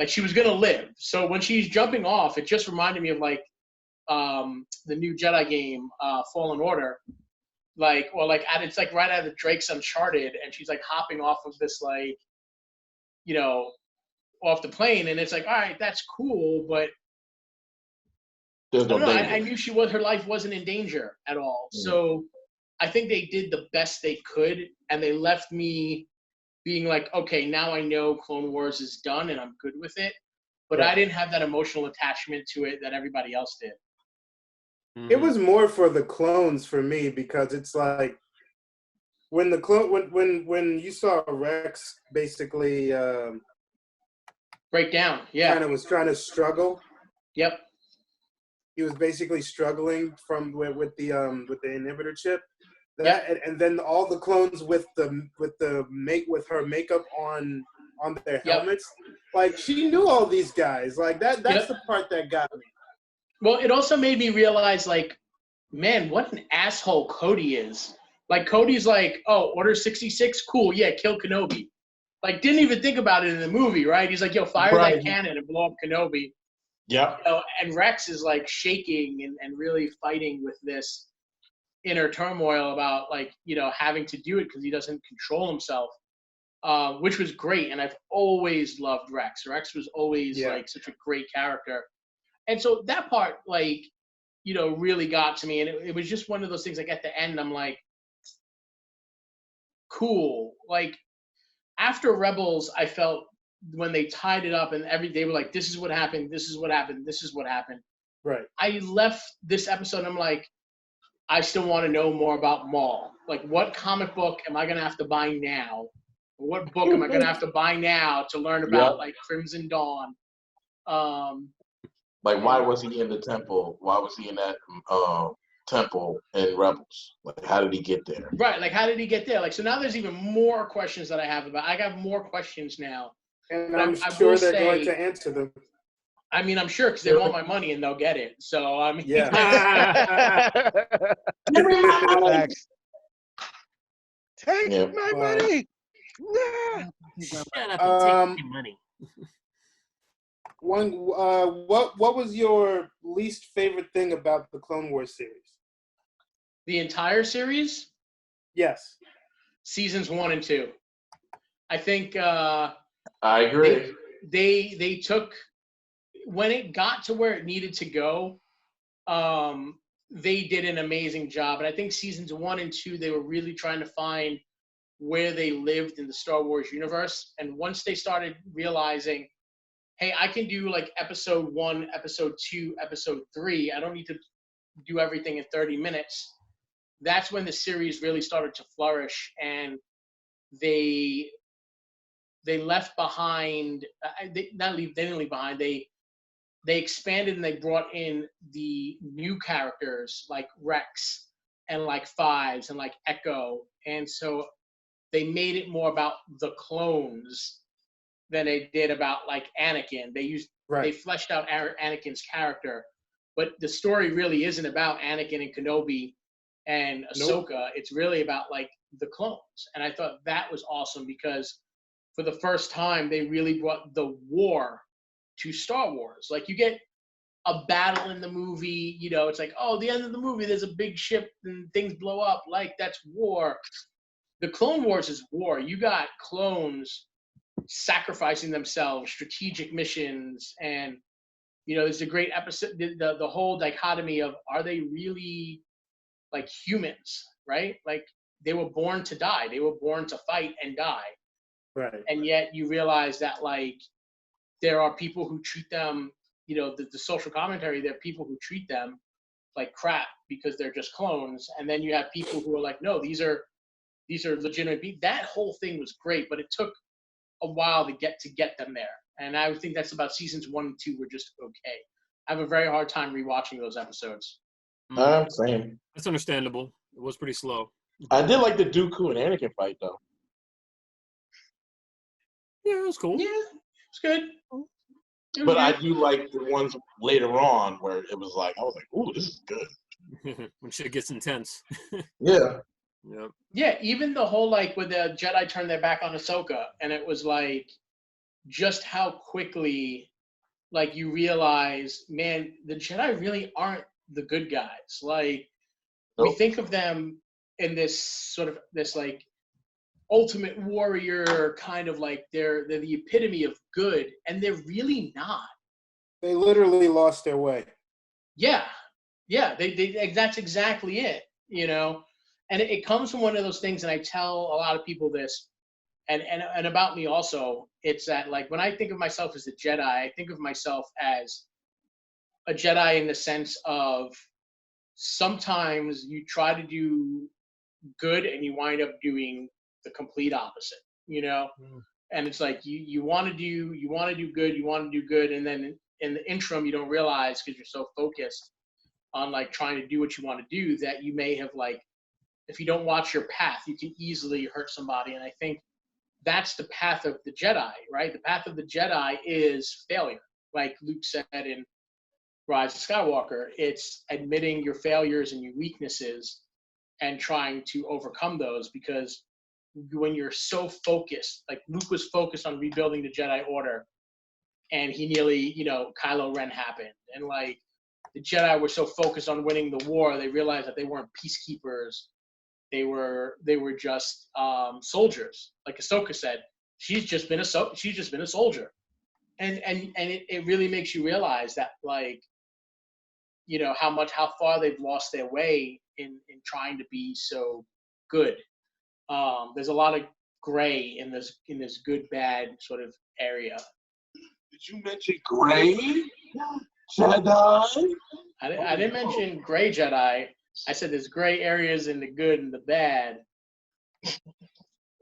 she was going to live. So when she's jumping off, it just reminded me of like the new Jedi game, Fallen Order, it's like right out of Drake's Uncharted, and she's like hopping off of this like off the plane, and it's like, all right, that's cool, but there's no danger. I knew her life wasn't in danger at all. So I think they did the best they could, and they left me being like, okay, now I know Clone Wars is done and I'm good with it. But I didn't have that emotional attachment to it that everybody else did. It was more for the clones for me because it's like when the clone when you saw Rex basically Break down. Yeah. kind of was trying to struggle. Yep. He was basically struggling with the inhibitor chip. That and then all the clones with her makeup on their helmets. Like she knew all these guys. Like that's the part that got me. Well, it also made me realize, like, man, what an asshole Cody is. Like, Cody's like, oh, Order 66? Cool, yeah, kill Kenobi. Like, didn't even think about it in the movie, right? He's like, yo, fire that cannon and blow up Kenobi. Yeah. You know, and Rex is, like, shaking and really fighting with this inner turmoil about, like, you know, having to do it because he doesn't control himself, which was great. And I've always loved Rex. Rex was always, like, such a great character. And so that part, like, you know, really got to me. And it was just one of those things, like, at the end, I'm like, cool. Like, after Rebels, I felt when they tied it up and they were like, this is what happened, this is what happened, this is what happened. Right. I left this episode and I'm like, I still want to know more about Maul. Like, what comic book am I going to have to buy now? What book am I going to have to buy now to learn about, like, Crimson Dawn? Like, why was he in the temple? Why was he in that temple in Rebels? Like, how did he get there? Right, like, how did he get there? Like, so now there's even more questions that I have about. I got more questions now. And I'm sure they're going to answer them. I mean, I'm sure, because they want my money and they'll get it. So, I mean. Yeah. Take my money. Shut up and take my money. What was your least favorite thing about the Clone Wars series? The entire series? Yes. Seasons 1 and 2. I think I agree. They took, when it got to where it needed to go, they did an amazing job. And I think seasons 1 and 2, they were really trying to find where they lived in the Star Wars universe. And once they started realizing, hey, I can do, like, episode 1, episode 2, episode 3. I don't need to do everything in 30 minutes. That's when the series really started to flourish, and they left behind. They didn't leave behind. They expanded and they brought in the new characters like Rex and like Fives and like Echo, and so they made it more about the clones than they did about, like, Anakin. They fleshed out Anakin's character, but the story really isn't about Anakin and Kenobi and Ahsoka. Nope. It's really about, like, the clones. And I thought that was awesome because for the first time they really brought the war to Star Wars. Like, you get a battle in the movie, you know, it's like, oh, the end of the movie, there's a big ship and things blow up. Like, that's war. The Clone Wars is war. You got clones sacrificing themselves, strategic missions, and, you know, there's a great episode, the whole dichotomy of, are they really, like, humans, right? Like, they were born to die. They were born to fight and die. Right. And yet you realize that, like, there are people who treat them, you know, the social commentary, there are people who treat them like crap because they're just clones. And then you have people who are like, no, these are legitimate people. That whole thing was great, but it took a while to get them there. And I would think that's about seasons 1 and 2 were just okay. I have a very hard time rewatching those episodes. Same. That's understandable. It was pretty slow. I did like the Dooku and Anakin fight, though. Yeah, it was cool. Yeah, it's good. But I do like the ones later on where it was like, I was like, ooh, this is good. When shit gets intense. Yeah. Yep. Yeah, even the whole, like, when the Jedi turned their back on Ahsoka, and it was like, just how quickly, like, you realize, man, the Jedi really aren't the good guys. Like, we think of them in this sort of, this, like, ultimate warrior kind of, like, they're the epitome of good, and they're really not. They literally lost their way. Yeah, that's exactly it, you know? And it comes from one of those things, and I tell a lot of people this, and about me also, it's that, like, when I think of myself as a Jedi, I think of myself as a Jedi in the sense of sometimes you try to do good and you wind up doing the complete opposite, you know? And it's like you want to do good, and then in the interim you don't realize because you're so focused on like trying to do what you want to do that you may have like, if you don't watch your path, you can easily hurt somebody. And I think that's the path of the Jedi, right? The path of the Jedi is failure, like Luke said in Rise of Skywalker. It's admitting your failures and your weaknesses and trying to overcome those, because when you're so focused, like Luke was focused on rebuilding the Jedi Order, and he nearly, Kylo Ren happened. And like the Jedi were so focused on winning the war, they realized that they weren't peacekeepers. They were just soldiers. Like Ahsoka said, she's just been a soldier. And it really makes you realize that, like, how far they've lost their way in trying to be so good. There's a lot of gray in this good bad sort of area. Did you mention gray Jedi? I didn't mention gray Jedi. I said there's gray areas in the good and the bad.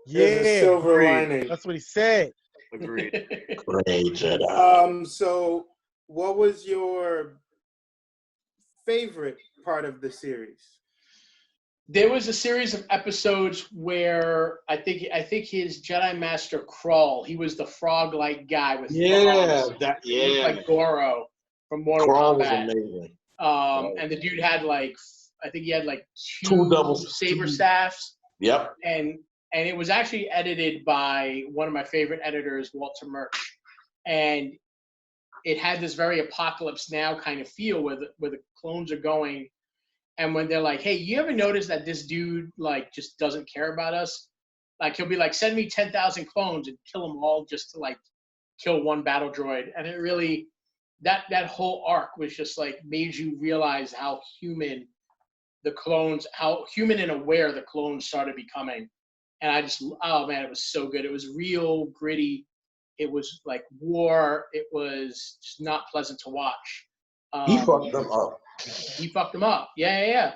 There's a silver lining. That's what he said. Agreed. Gray Jedi. So what was your favorite part of the series? There was a series of episodes where I think his Jedi Master Krull, he was the frog-like guy with frogs. He looked like Goro from Mortal Krull Kombat. was amazing. And the dude had two double saber staffs. Yep. And it was actually edited by one of my favorite editors, Walter Murch. And it had this very Apocalypse Now kind of feel where the clones are going. And when they're like, hey, you ever notice that this dude like just doesn't care about us? Like he'll be like, send me 10,000 clones and kill them all just to like kill one battle droid. And it really, that whole arc was just like made you realize how human and aware the clones started becoming. And I just, oh man, it was so good. It was real gritty. It was like war. It was just not pleasant to watch. He fucked them up. He fucked them up. Yeah.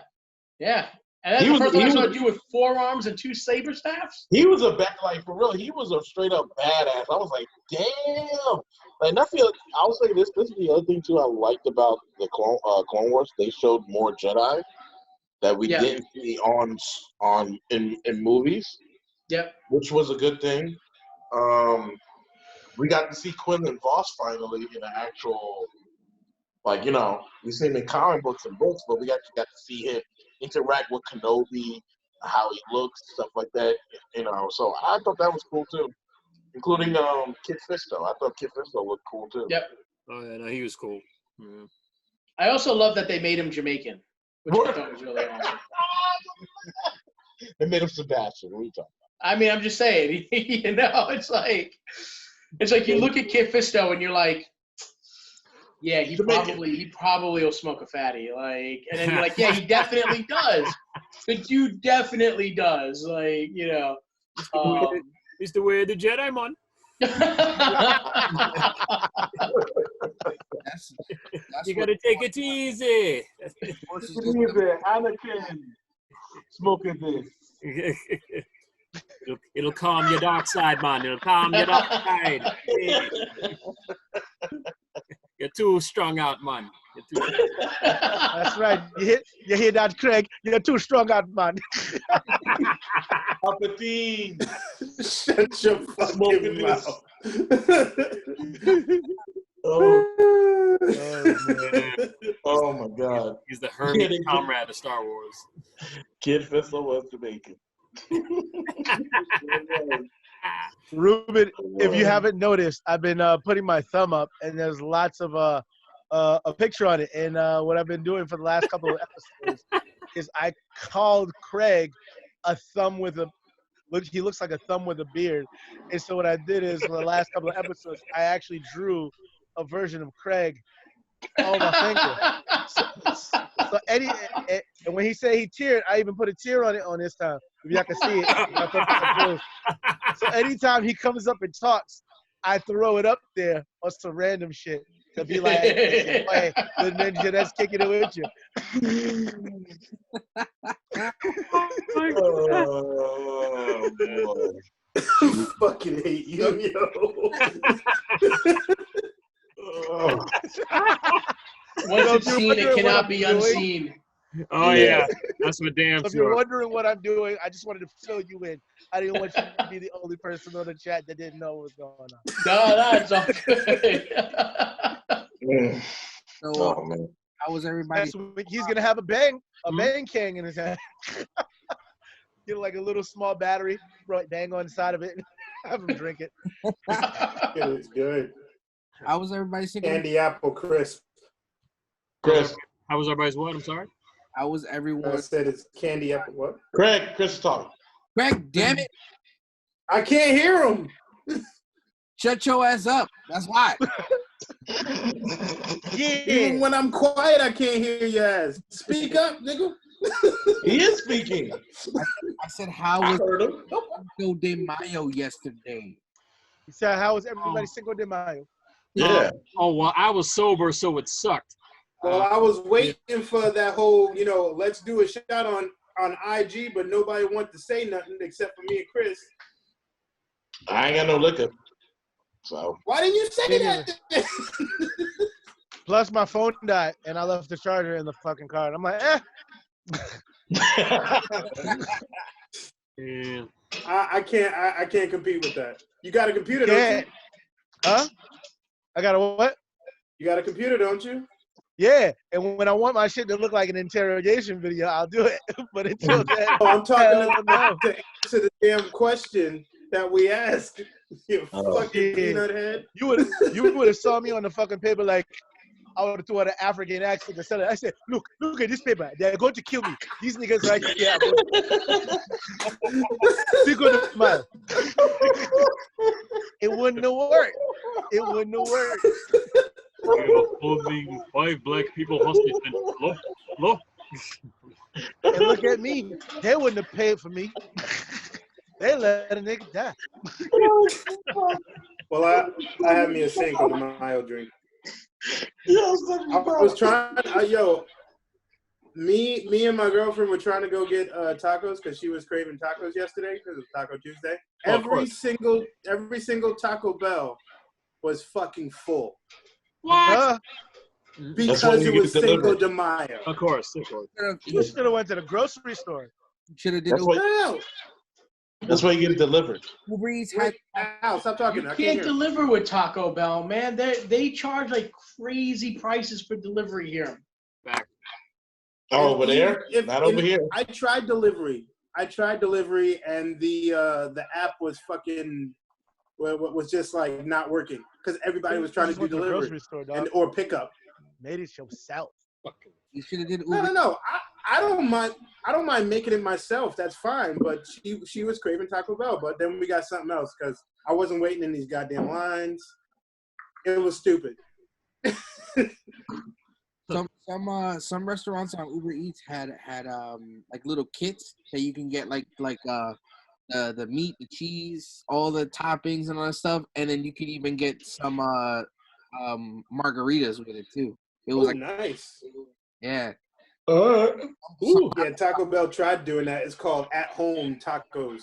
And that's the first time I saw a dude with 4 arms and 2 saber staffs. He was for real. He was a straight up badass. I was like, damn. And I feel, I was saying this is the other thing too I liked about the Clone Wars. They showed more Jedi that we didn't see in movies. Yep. Which was a good thing. We got to see Quinlan Voss finally in an actual, we see him in comic books and books, but we actually got to see him interact with Kenobi, how he looks, stuff like that. So I thought that was cool too, including Kit Fisto. I thought Kit Fisto looked cool too. Yep. Oh yeah, no, he was cool. Yeah. I also love that they made him Jamaican, which I thought was really awesome. They made him Sebastian. What are you talking about? I mean, I'm just saying, it's like you look at Kit Fisto and you're like, yeah, he probably will smoke a fatty, like, and then you're like, yeah, he definitely does. The dude definitely does, like, It's the way of the Jedi, man. You gotta take it easy. Anakin, smoking this. It'll calm your dark side, man. It'll calm your dark side. You're too strung out, man. That's right. You hear that, Craig? You're too strung out, man. Palpatine. Shut your fucking mouth. Oh my God. He's the hermit comrade of Star Wars. Kid Fisto was Jamaican. Rubin, if you haven't noticed, I've been putting my thumb up, and there's lots of a picture on it. And what I've been doing for the last couple of episodes is I called Craig a thumb with a look. He looks like a thumb with a beard. And so what I did is for the last couple of episodes, I actually drew a version of Craig on my finger. So Eddie, and when he said he teared, I even put a tear on it on this time. If y'all can see it. So anytime he comes up and talks, I throw it up there or some random shit. to be like, it's your boy, the ninja that's kicking it with you. Oh, boy. Fucking hate you, yo. Oh. Once So it's if you're seen, it wondering what cannot I'm be doing- unseen. Oh yeah, that's for damn So if you're sure. wondering what I'm doing, I just wanted to fill you in. I didn't want you to be the only person on the chat that didn't know what was going on. No, it's all good. Mm. So, Oh, man. how was everybody? Next week, he's going to have a bang can in his hand. Get like a little small battery, throw it bang on the side of it, have him drink it. It is good. How was everybody singing? Candy apple crisp. Chris. How was everybody's what? I'm sorry. How was I everyone? said it's candy apple what? Chris is talking. Greg, damn it! I can't hear him. Shut your ass up. That's why. Even Yeah. when I'm quiet, I can't hear your ass. Speak up, nigga. He is speaking. I said, how I was heard him. Cinco de Mayo yesterday? He said, how was everybody Cinco de Mayo? Yeah. Oh well, I was sober, so it sucked. Well, I was waiting for that whole, let's do a shot on IG, but nobody wanted to say nothing except for me and Chris. I ain't got no liquor. So. Why didn't you say that? Plus, my phone died, and I left the charger in the fucking car. And I'm like, And I can't compete with that. You got a computer, don't yeah. you? Huh? I got a what? You got a computer, don't you? Yeah, and when I want my shit to look like an interrogation video, I'll do it. But until then, Oh, I'm talking hell about to answer the damn question that we asked. You fucking Yeah. peanut head. You would have saw me on the fucking paper like I would have thrown an African accent and said it. I said, look at this paper. They're going to kill me. These niggas right here. Cinco de Mayo. It wouldn't have worked. It wouldn't have worked. we are holding 5 black people hostage. And look. And look at me. They wouldn't have paid for me. They let a nigga die. Well, I had me a Cinco de Mayo drink. I I was trying. Me and my girlfriend were trying to go get tacos because she was craving tacos yesterday because it was Taco Tuesday. Oh, of Every single Taco Bell was fucking full Huh? because why you it get was it Cinco delivered. de Mayo. Of course. You should have went to the grocery store. Should have did That's the what- Hell, That's why you get it delivered. Uber Eats had wait, Al, stop talking. You I can't can't hear. deliver with Taco Bell, man. They charge like crazy prices for delivery here. Back. Oh, over there? Not over here. I tried delivery, and the app was fucking was just like not working because everybody was trying to do Went the delivery grocery store, dog. or pickup. Made it yourself. you should have did Uber. No. I don't mind. I don't mind making it myself. That's fine. But she was craving Taco Bell. But then we got something else because I wasn't waiting in these goddamn lines. It was stupid. Some restaurants on Uber Eats had like little kits that you can get like the meat, the cheese, all the toppings and all that stuff, and then you can even get some margaritas with it too. It was like nice. yeah. Ooh. Yeah, Taco Bell tried doing that. It's called at home tacos.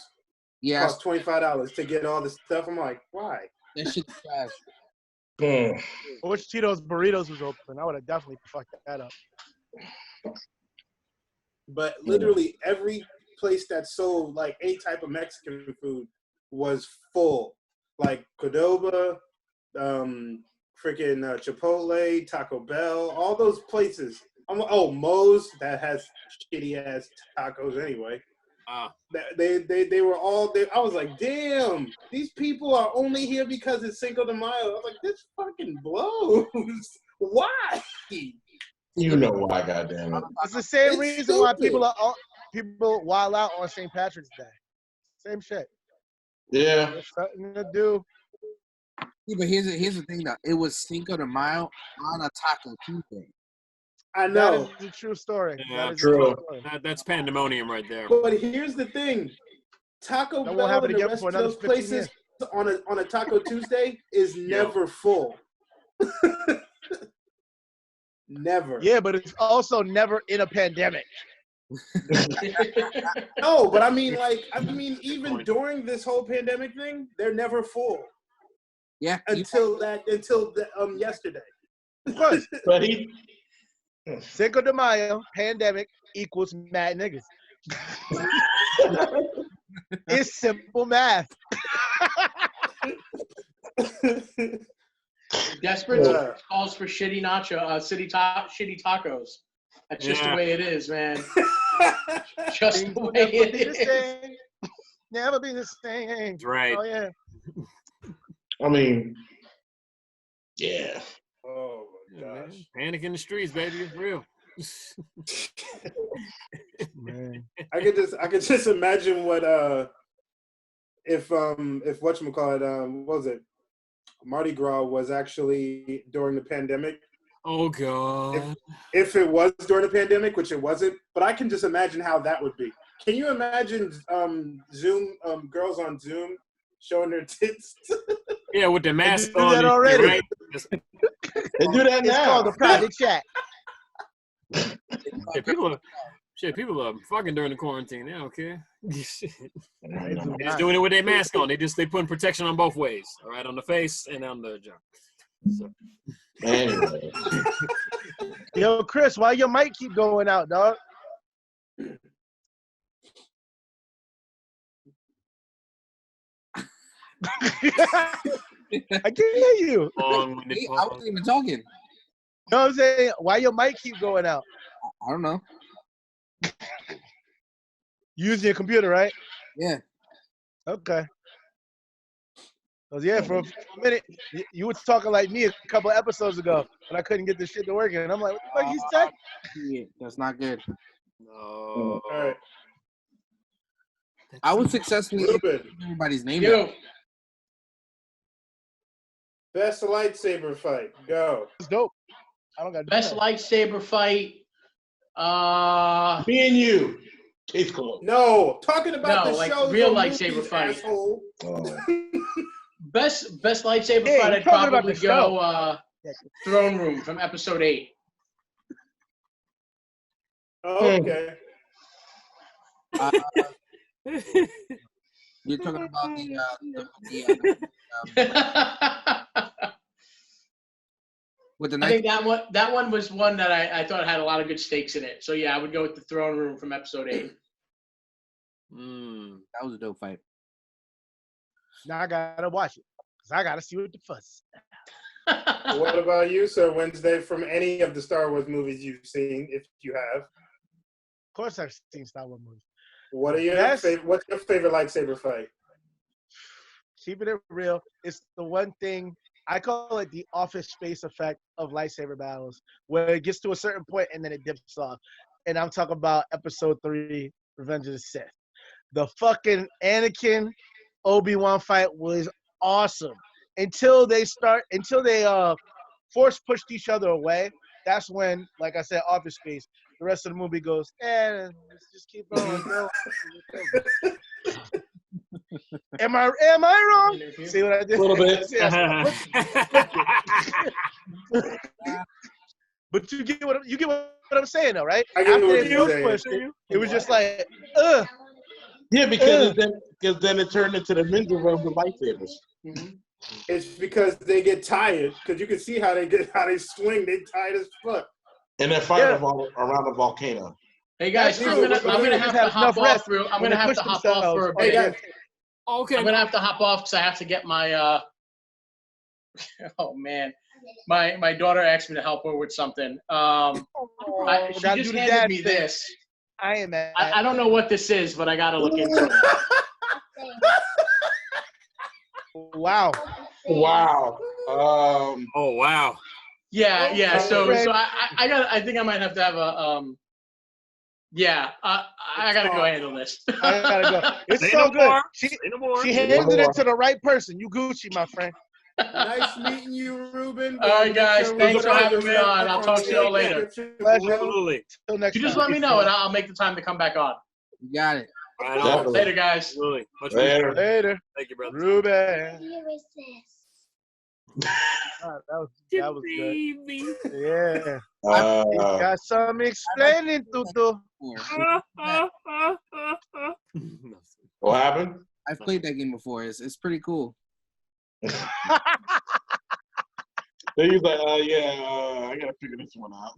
Yeah, Cost $25 to get all the stuff. I'm like, why? that shit's trash. I wish Tito's Burritos was open. I would have definitely fucked that up. But literally every place that sold like any type of Mexican food was full. Like Cordoba, freaking Chipotle, Taco Bell, all those places. Moe's that has shitty ass tacos anyway. They were all there. I was like, damn, these people are only here because it's Cinco de Mayo. I was like, this fucking blows. Why? You know why, goddamn it. It's the same It's reason why stupid. people wild out on St. Patrick's Day. Same shit. Yeah. There's something to do. Yeah, but here's the thing though. It was Cinco de Mayo on a Taco Tuesday. I That know. is a true story. Yeah, That is a true. story. That's pandemonium right there. But here's the thing. Taco That won't Bell happen and the again rest for of another those 15 places on a Taco Tuesday is never full. Never. Yeah, but it's also never in a pandemic. No, but I mean, even during this whole pandemic thing, they're never full Yeah. until yesterday. Of course. But he, Cinco de Mayo, pandemic equals mad niggas. It's simple math. Desperate calls for shitty shitty tacos. That's just the way it is, man. Just the way it is. Never be the same. That's right. Oh yeah. I mean, yeah. Oh my gosh. Panic in the streets, baby. It's real. Man. I could just imagine what if whatchamacallit, what was it? Mardi Gras was actually during the pandemic. Oh God. If it was during the pandemic, which it wasn't, but I can just imagine how that would be. Can you imagine Zoom girls on Zoom showing their tits? Yeah, with the mask do on. that already. Right? They do that It's now. called the private chat. People are fucking during the quarantine. They don't care. They're just Right. doing it with their mask on. They putting protection on both ways. All right, on the face and on the jaw. So. Anyway. Yo, Chris, why your mic keep going out, dog? I can't hear you. I wasn't even talking. You know what I'm saying? Why your mic keep going out? I don't know. Using your computer, right? Yeah. Okay. Cause yeah, for a minute, you were talking like me a couple episodes ago when I couldn't get this shit to work, and I'm like, what the fuck he said? Yeah, that's not good. No. All right. I was successfully Rubin, everybody's name. Yo, best lightsaber fight. Go. It's dope. I don't got best lightsaber fight. Me and you. Case closed. No, talking about No, the like shows real or lightsaber movies, fight. asshole. Oh. Best lightsaber Hey, fight. you're I'd talking about probably the go Throne Room from episode 8. Oh, okay. You're talking about with the I think night. that one was one that I thought had a lot of good stakes in it. So yeah, I would go with the Throne Room from episode 8. That was a dope fight. Now I gotta watch it because I gotta see what the fuss. What about you, Sir Wednesday, from any of the Star Wars movies you've seen, if you have? Of course, I've seen Star Wars movies. What are your what's your favorite lightsaber fight? Keeping it real, it's the one thing I call it the Office Space effect of lightsaber battles, where it gets to a certain point and then it dips off. And I'm talking about Episode 3, Revenge of the Sith. The fucking Anakin Obi-Wan fight was awesome until they force pushed each other away. That's when, like I said, Office Space. The rest of the movie goes, let's just keep going. Am I wrong? See what I did? A little bit. But you get what I'm saying, though, right? I get After what they you're pushed saying. it was just like, ugh. Yeah, because then it turned into the ninja realm with lightsabers. Mhm. It's because they get tired. Because you can see how they swing. They tired as fuck. And then fight around a volcano. Hey guys, That's I'm true. gonna have to hop off. I'm gonna have to hop off for a Hey bit. guys, Okay. I'm gonna have to hop off because I have to get my. Oh man, my daughter asked me to help her with something. She gotta just do the handed dad me thing. this. I am at. I don't know what this is, but I gotta look into it. Wow. Wow. Oh wow. Yeah. So Friend. I think I might have to have a I gotta go handle this. I gotta go. It's Say so no good. more. She Say no more. handed it to the right person. You Gucci, my friend. nice meeting you, Ruben. All right, guys. Make Thanks we for having me put on. I'll talk to y'all later. Pleasure. Absolutely. Till next You just time. let me know, and I'll make the time to come back on. You got it. Right on. Later, guys. Absolutely. Much Later. appreciated. Later. Thank you, brother. Ruben. Here is this. That was good. Baby. Yeah. Uh, Got some explaining to do. what happened? I've played that game before. It's pretty cool. Then he's like, I gotta figure this one out.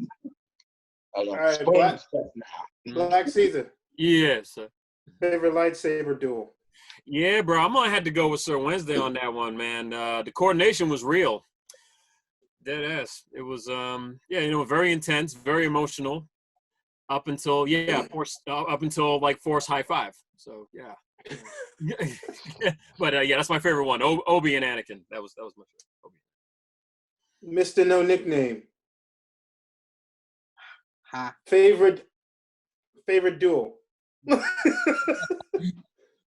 I got All right, explain stuff now. Black Caesar, Yes, sir. favorite lightsaber duel. Yeah, bro. I'm gonna have to go with Sir Wednesday on that one, man. The coordination was real. Dead ass. It was very intense, very emotional. Up until like Force High Five. So yeah. But that's my favorite one. Obi and Anakin. That was my favorite. Obi. Mr. No Nickname. Ha. Favorite duel.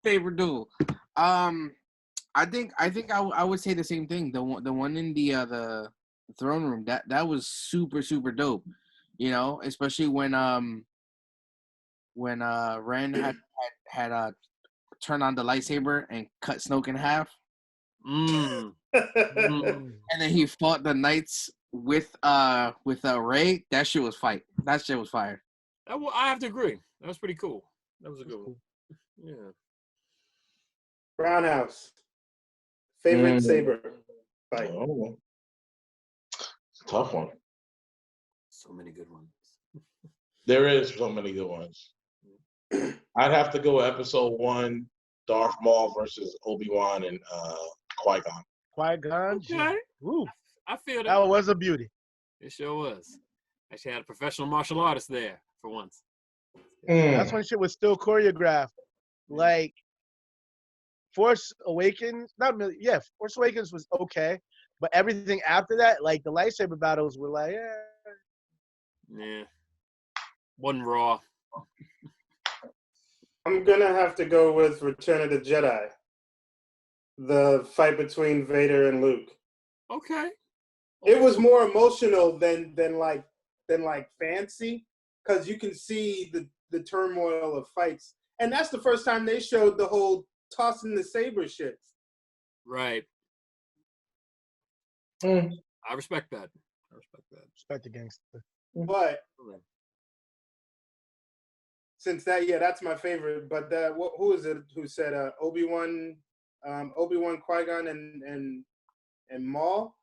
Favorite duel. I think I would say the same thing. The one in the throne room, that was super super dope. You know, especially when Ren had turned on the lightsaber and cut Snoke in half, Mm. and then he fought the knights with Rey. That shit was fire. I have to agree. That was pretty cool. That was a good one. Yeah. Brown House. Favorite saber fight. Oh. It's a tough one. So many good ones. There is so many good ones. I'd have to go episode 1, Darth Maul versus Obi-Wan and Qui-Gon. Qui-Gon. Okay. Woo. I feel That was a beauty. It sure was. Actually had a professional martial artist there for once. That's when shit was still choreographed. Like Force Awakens, Force Awakens was okay, but everything after that, like the lightsaber battles were like, Yeah. Wasn't raw. I'm gonna have to go with Return of the Jedi. The fight between Vader and Luke. Okay. It was more emotional than fancy, because you can see the turmoil of fights, and that's the first time they showed the whole tossing the saber shit. Right. I respect that. respect the gangster. But since that's my favorite. But who is it who said Obi-Wan, Qui-Gon, and Maul?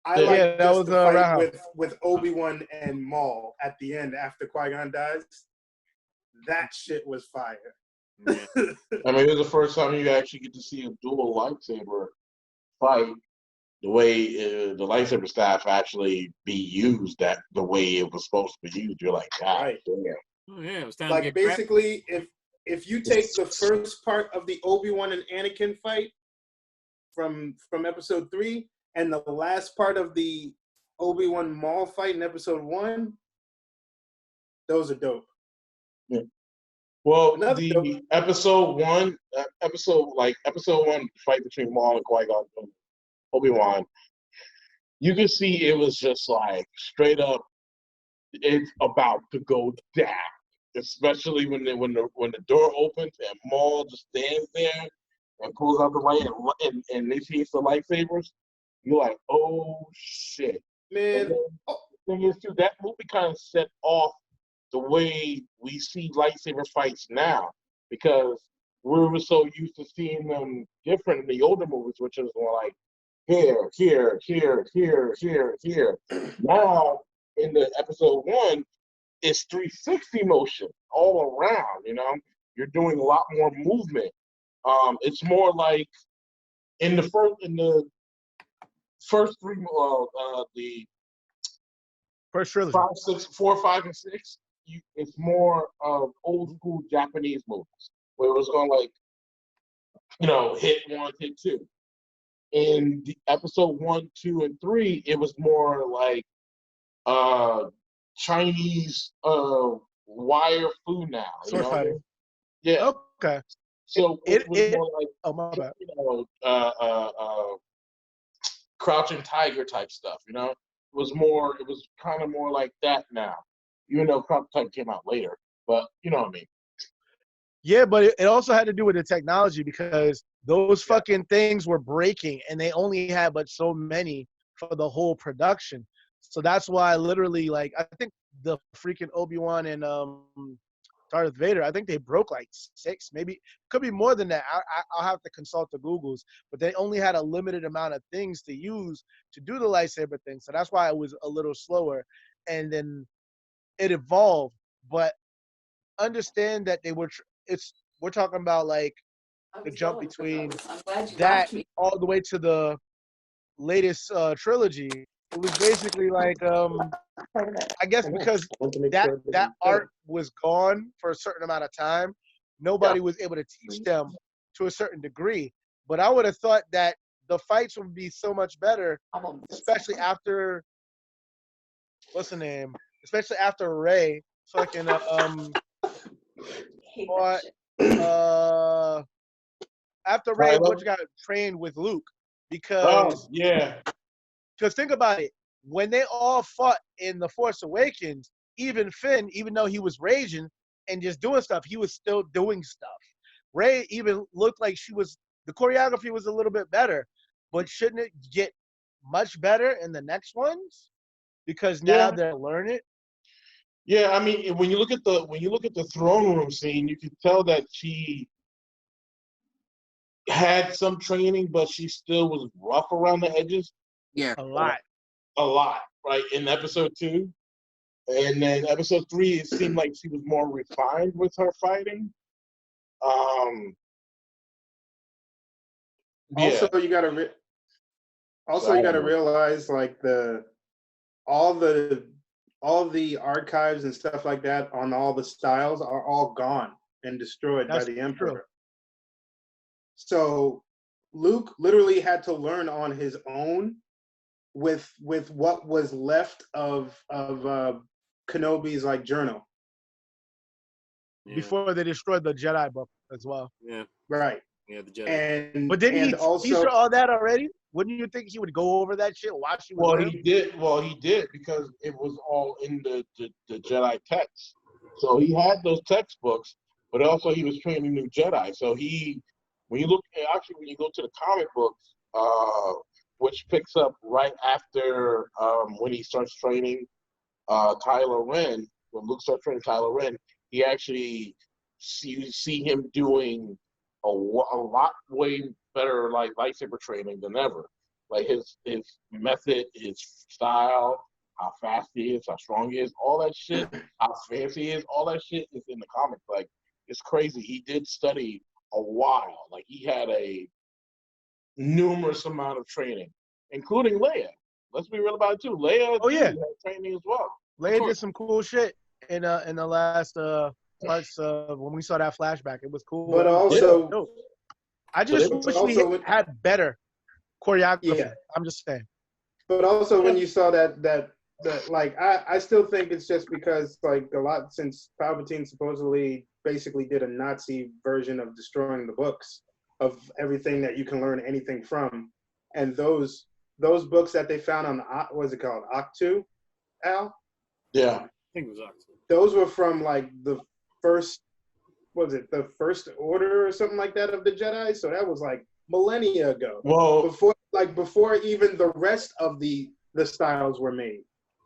I like that was the fight round. with Obi-Wan and Maul at the end after Qui-Gon dies. That shit was fire. Yeah. I mean, it was the first time you actually get to see a dual lightsaber fight. The way the lightsaber staff actually be used, that the way it was supposed to be used, you're like, God Right. damn. Oh, yeah, it was time Like to get basically, if you take the first part of the Obi-Wan and Anakin fight from episode 3 and the last part of the Obi-Wan Maul fight in episode 1, those are dope. Yeah. Well, Another the dope. episode one fight between Maul and Qui-Gon and Obi-Wan, you can see it was just like straight up, it's about to go down. Especially when the door opens and Maul just stands there and pulls out the light and they chase the lightsabers. You're like, oh shit, Man. The thing is too, that movie kind of set off the way we see lightsaber fights now, because we were so used to seeing them different in the older movies, which is more like here. Now in the episode 1, it's 360 motion all around. You know, you're doing a lot more movement. It's more like in the first 3, the First trilogy. 5, 6, 4, 5, and 6. It's more of old school Japanese movies where it was going like, hit 1, hit 2. In the episode 1, 2, and 3, it was more like Chinese wire food now. Sword fighting. Yeah. Okay. So it was more like my bad. Crouching Tiger type stuff. It was kind of more like that now. Even though Crouching Tiger came out later, but you know what I mean. Yeah, but it also had to do with the technology because those fucking things were breaking and they only had but so many for the whole production. So that's why literally, like, I think the freaking Obi-Wan and Darth Vader, I think they broke like 6, maybe could be more than that. I'll have to consult the Googles, but they only had a limited amount of things to use to do the lightsaber thing. So that's why it was a little slower. And then it evolved, but understand that they were, we're talking about like the jump between that all the way to the latest trilogy. It was basically like I guess because that art was gone for a certain amount of time, nobody was able to teach them to a certain degree. But I would have thought that the fights would be so much better, especially after what's the name? Especially after Rey fucking fought, after Rey Butch got trained with Luke, because think about it, when they all fought in The Force Awakens, even Finn, even though he was raging and just doing stuff, he was still doing stuff. Rey even looked like the choreography was a little bit better, but shouldn't it get much better in the next ones? Because now they're learning. Yeah, I mean, when you look at the throne room scene, you can tell that she had some training, but she still was rough around the edges. Yeah, a lot, right? In episode 2, and then episode 3, it seemed like she was more refined with her fighting. Also, you gotta realize like all the archives and stuff like that on all the styles are all gone and destroyed by the Emperor. True. So Luke literally had to learn on his own with what was left of Kenobi's like journal. Before they destroyed the Jedi book as well. Yeah. Right. Yeah, the Jedi. But didn't he teach her all that already? Wouldn't you think he would go over that shit while she was he did because it was all in the Jedi text. So he had those textbooks, but also he was training new Jedi. So when you go to the comic books, which picks up right after when he starts training Kylo Ren, when Luke starts training Kylo Ren, he actually see him doing a lot way better like lightsaber training than ever. Like his method, his style, how fast he is, how strong he is, all that shit, how fancy he is, all that shit is in the comics. Like, it's crazy. He did study a while. Like, he had a numerous amount of training, including Leia. Let's be real about it too. Leia had training as well. Leia did some cool shit in the last parts when we saw that flashback. It was cool. But also, I just wish we had better choreography. Yeah. I'm just saying. But also, when you saw that like, I still think it's just because like a lot, since Palpatine supposedly basically did a Nazi version of destroying the books of everything that you can learn anything from, and those books that they found on what's it called, Octu, Al? Yeah, I think it was Octu. Those were from like the first order or something like that of the Jedi. So that was like millennia ago. Well, before even the rest of the styles were made.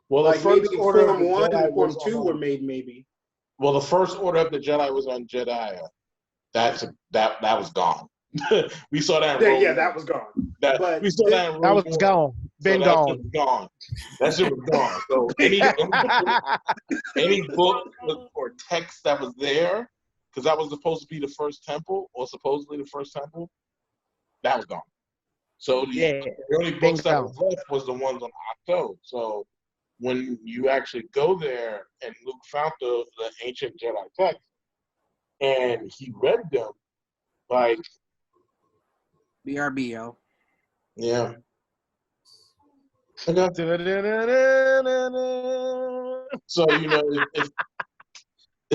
Well, like the first maybe order Form 1 and Form 2 on, were made maybe. Well, the first order of the Jedi was on Jedi. That was gone. We saw that. That was gone. We saw that. That was gone. Gone. That shit was gone. So any book or text that was there, because that was supposed to be the first temple, or supposedly the first temple, that was gone. So the only books that was left was the ones on Octo. So when you actually go there and Luke found the ancient Jedi text and he read them, like, BRB, yo. Yeah. So, it's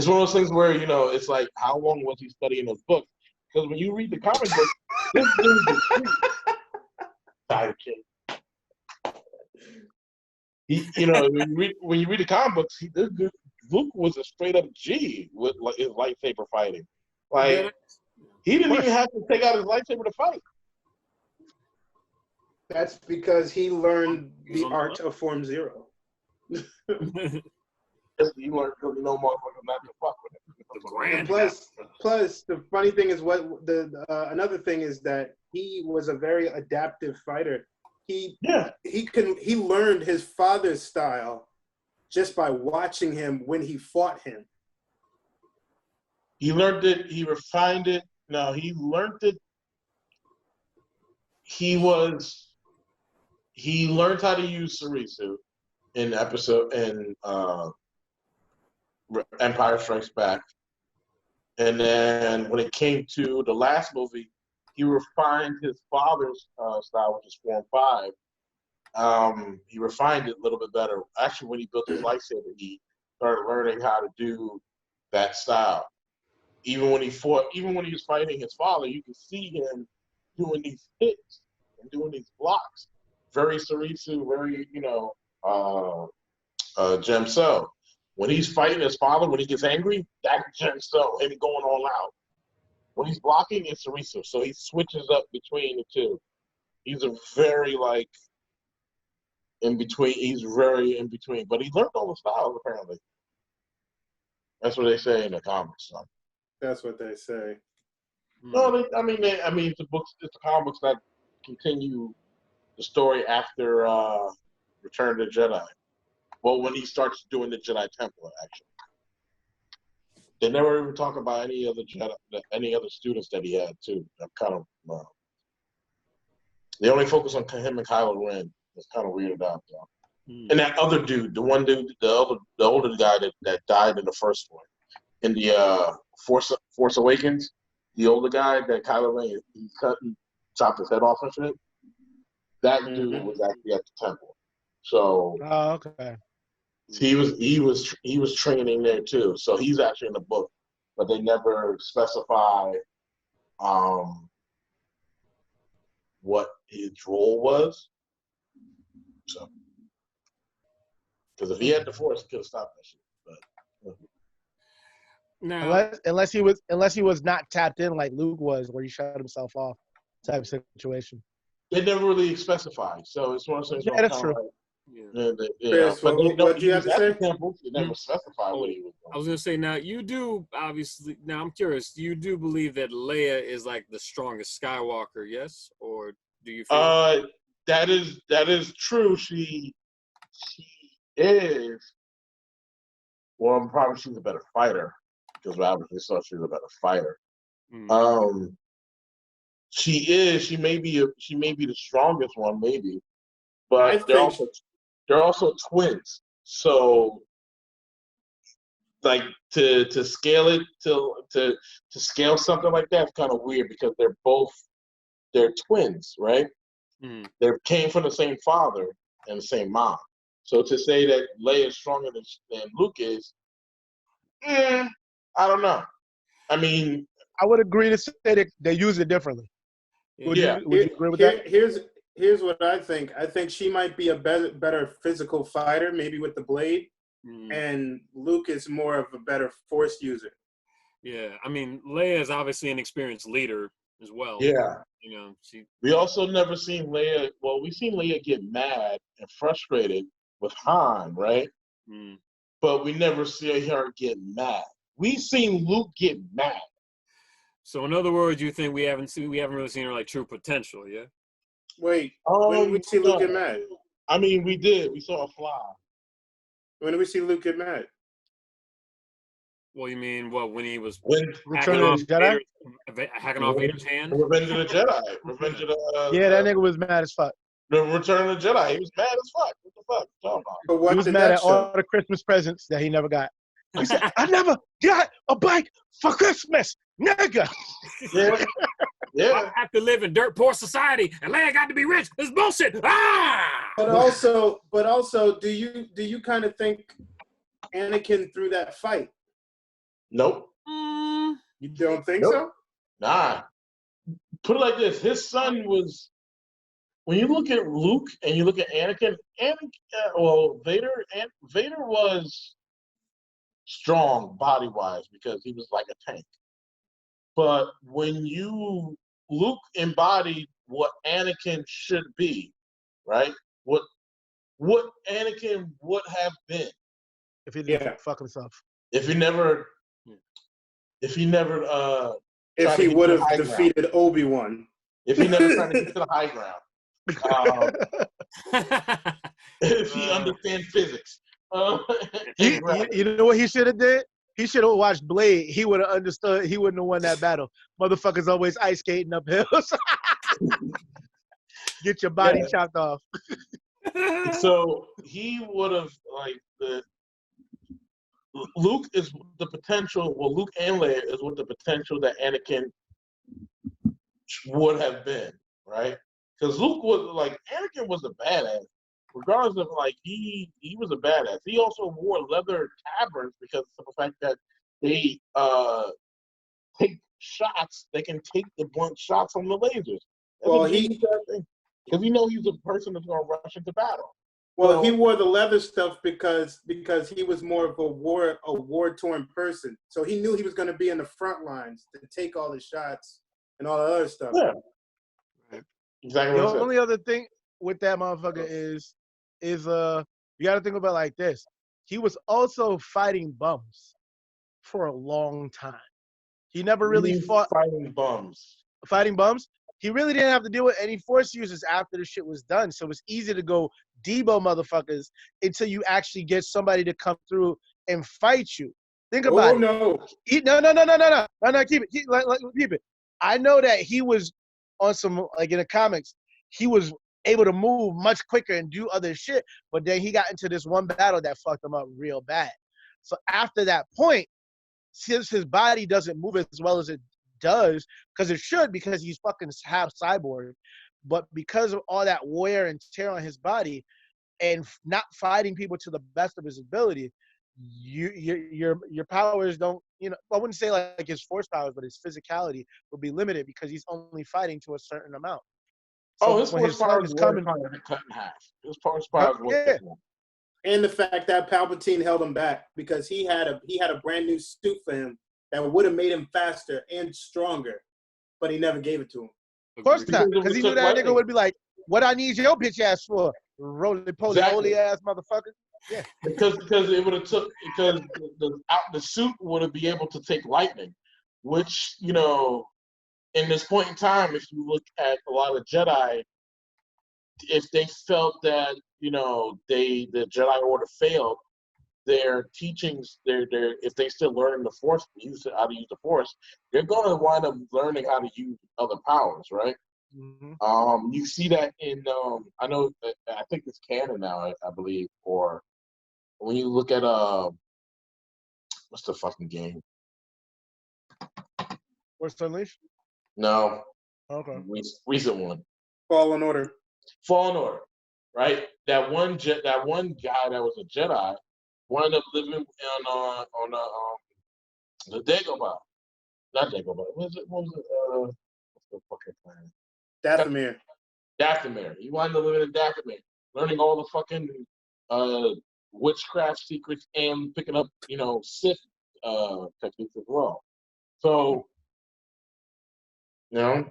one of those things where, it's like, how long was he studying those books? Because when you read the comic book, this dude is sidekick. When you read the comic books, Luke was a straight up G with his lightsaber fighting. Like, he didn't even have to take out his lightsaber to fight. That's because he learned the art of Form Zero. He learned to know motherfuckers not to fuck with him. And plus, the funny thing is another thing is that he was a very adaptive fighter. He learned his father's style just by watching him when he fought him. He learned it. He refined it. No, he learned it. He learned how to use Sarisu in Empire Strikes Back. And then when it came to the last movie, he refined his father's style, which is Form 5. He refined it a little bit better. Actually, when he built his lightsaber, he started learning how to do that style. Even when he was fighting his father, you could see him doing these hits and doing these blocks. Very Sarisu, very, Gemso. When he's fighting his father, when he gets angry, that's Gemso, him going all out. When he's blocking, it's Sarisu. So he switches up between the two. He's a very, in between. He's very in between. But he learned all the styles, apparently. That's what they say in the comics. So. That's what they say. No, it's the books. It's the comic books that continue the story after Return of the Jedi. Well, when he starts doing the Jedi Temple, actually, they never even talk about any other students that he had too. I'm kind of. They only focus on him and Kylo Ren. It's kind of weird about though. And that other dude, the one dude, the older guy that died in the first one, in the Force Awakens, the older guy that Kylo Ren he chopped his head off and shit. That dude was actually at the temple. So okay. He was training there too. So he's actually in the book, but they never specify what his role was. So because if he had the Force, he could have stopped that shit. But now, unless he was not tapped in like Luke was, where he shut himself off, type of situation. they never really specified. So it's one of those things. Yeah, that's true. Chris, but what do you have to say? Temple, they never specified what he was doing. I was gonna say now you do obviously. Now I'm curious. You do believe that Leia is like the strongest Skywalker, yes, or do you feel? That is true. She is. Well, probably she's a better fighter because we obviously saw she was a better fighter. She is. She may be the strongest one, maybe, but they're also twins. So, like to scale it to scale something like that's kind of weird because they're twins, right? They came from the same father and the same mom. So to say that Leia is stronger than Luke is, I don't know. I mean, I would agree to say that they use it differently. Would you agree with that? Here's what I think. I think she might be a better physical fighter, maybe with the blade, and Luke is more of a better Force user. Yeah, I mean, Leia is obviously an experienced leader as well. Yeah. We also never seen Leia. Well, we've seen Leia get mad and frustrated with Han, right? But we never see her get mad. We've seen Luke get mad. So in other words, you think we haven't really seen her like true potential, yeah? Wait, when did we see Luke get mad? I mean, we did. We saw a fly. When did we see Luke get mad? Well, you mean when he was Return of the Jedi? Hacking off Vader's hand? Revenge of the Jedi. Revenge of the yeah, that nigga was mad as fuck. The Return of the Jedi. He was mad as fuck. What the fuck you talking about? He was mad at all the Christmas presents that he never got. He said, I never got a bike for Christmas, nigga. Yeah. I have to live in dirt poor society, and Leia got to be rich. This bullshit. But also, do you kind of think Anakin threw that fight? Nope. You don't think so? Nah. Put it like this: his son was. When you look at Luke and you look at Anakin, Vader was strong body-wise because he was like a tank. But when Luke embodied what Anakin should be, right? What Anakin would have been If he didn't fuck himself. if he never If tried to he get would to the have high defeated Obi-Wan. if he never tried to get to the high ground. If he understands physics. You know what he should have did? He should have watched Blade. He would have understood. He wouldn't have won that battle. Motherfuckers always ice skating up hills. Get your body chopped off. So he would have Luke is the potential. Well, Luke and Leia is what the potential that Anakin would have been, right? Because Luke was Anakin was a badass. Regardless of he was a badass. He also wore leather tabards because of the fact that they take shots. They can take the blunt shots from the lasers. Because he's a person that's going to rush into battle. Well, he wore the leather stuff because he was more of a war-torn person. So he knew he was going to be in the front lines to take all the shots and all the other stuff. Yeah. Exactly. The only other thing with that motherfucker is you got to think about it like this. He was also fighting bums for a long time. He never really fought fighting bums. Fighting bums. He really didn't have to deal with any force users after the shit was done. So it was easy to go Debo motherfuckers until you actually get somebody to come through and fight you. Think about it. No. No, keep it. Keep it. I know that he was on some, in the comics, he was able to move much quicker and do other shit, but then he got into this one battle that fucked him up real bad. So after that point, since his body doesn't move as well as it does, because it should, because he's fucking half cyborg, but because of all that wear and tear on his body and not fighting people to the best of his ability, your powers don't, I wouldn't say like his force powers, but his physicality will be limited because he's only fighting to a certain amount. So his force powers were kind of cut in half. His force powers were cut in half. And the fact that Palpatine held him back because he had a brand new suit for him that would have made him faster and stronger, but he never gave it to him. Of course not, because he knew that nigga would be like, "What I need your bitch ass for, roly-poly ass motherfucker." Yeah, because it would have took the suit would have been able to take lightning, which in this point in time, if you look at a lot of Jedi, if they felt that the Jedi Order failed, their teachings, if they still learn the Force, how to use the Force, they're going to wind up learning how to use other powers, right? Mm-hmm. You see that in I think it's canon now, I believe, or when you look at what's the fucking game? Force Unleashed? No. Okay. Recent one. Fallen Order, right? That one guy that was a Jedi wound up living on the Dagobah. Not Dagobah. What was it? What's the fucking planet? Dathomir. He wound up living in Dathomir, learning all the fucking witchcraft secrets and picking up, Sith techniques as well. So, and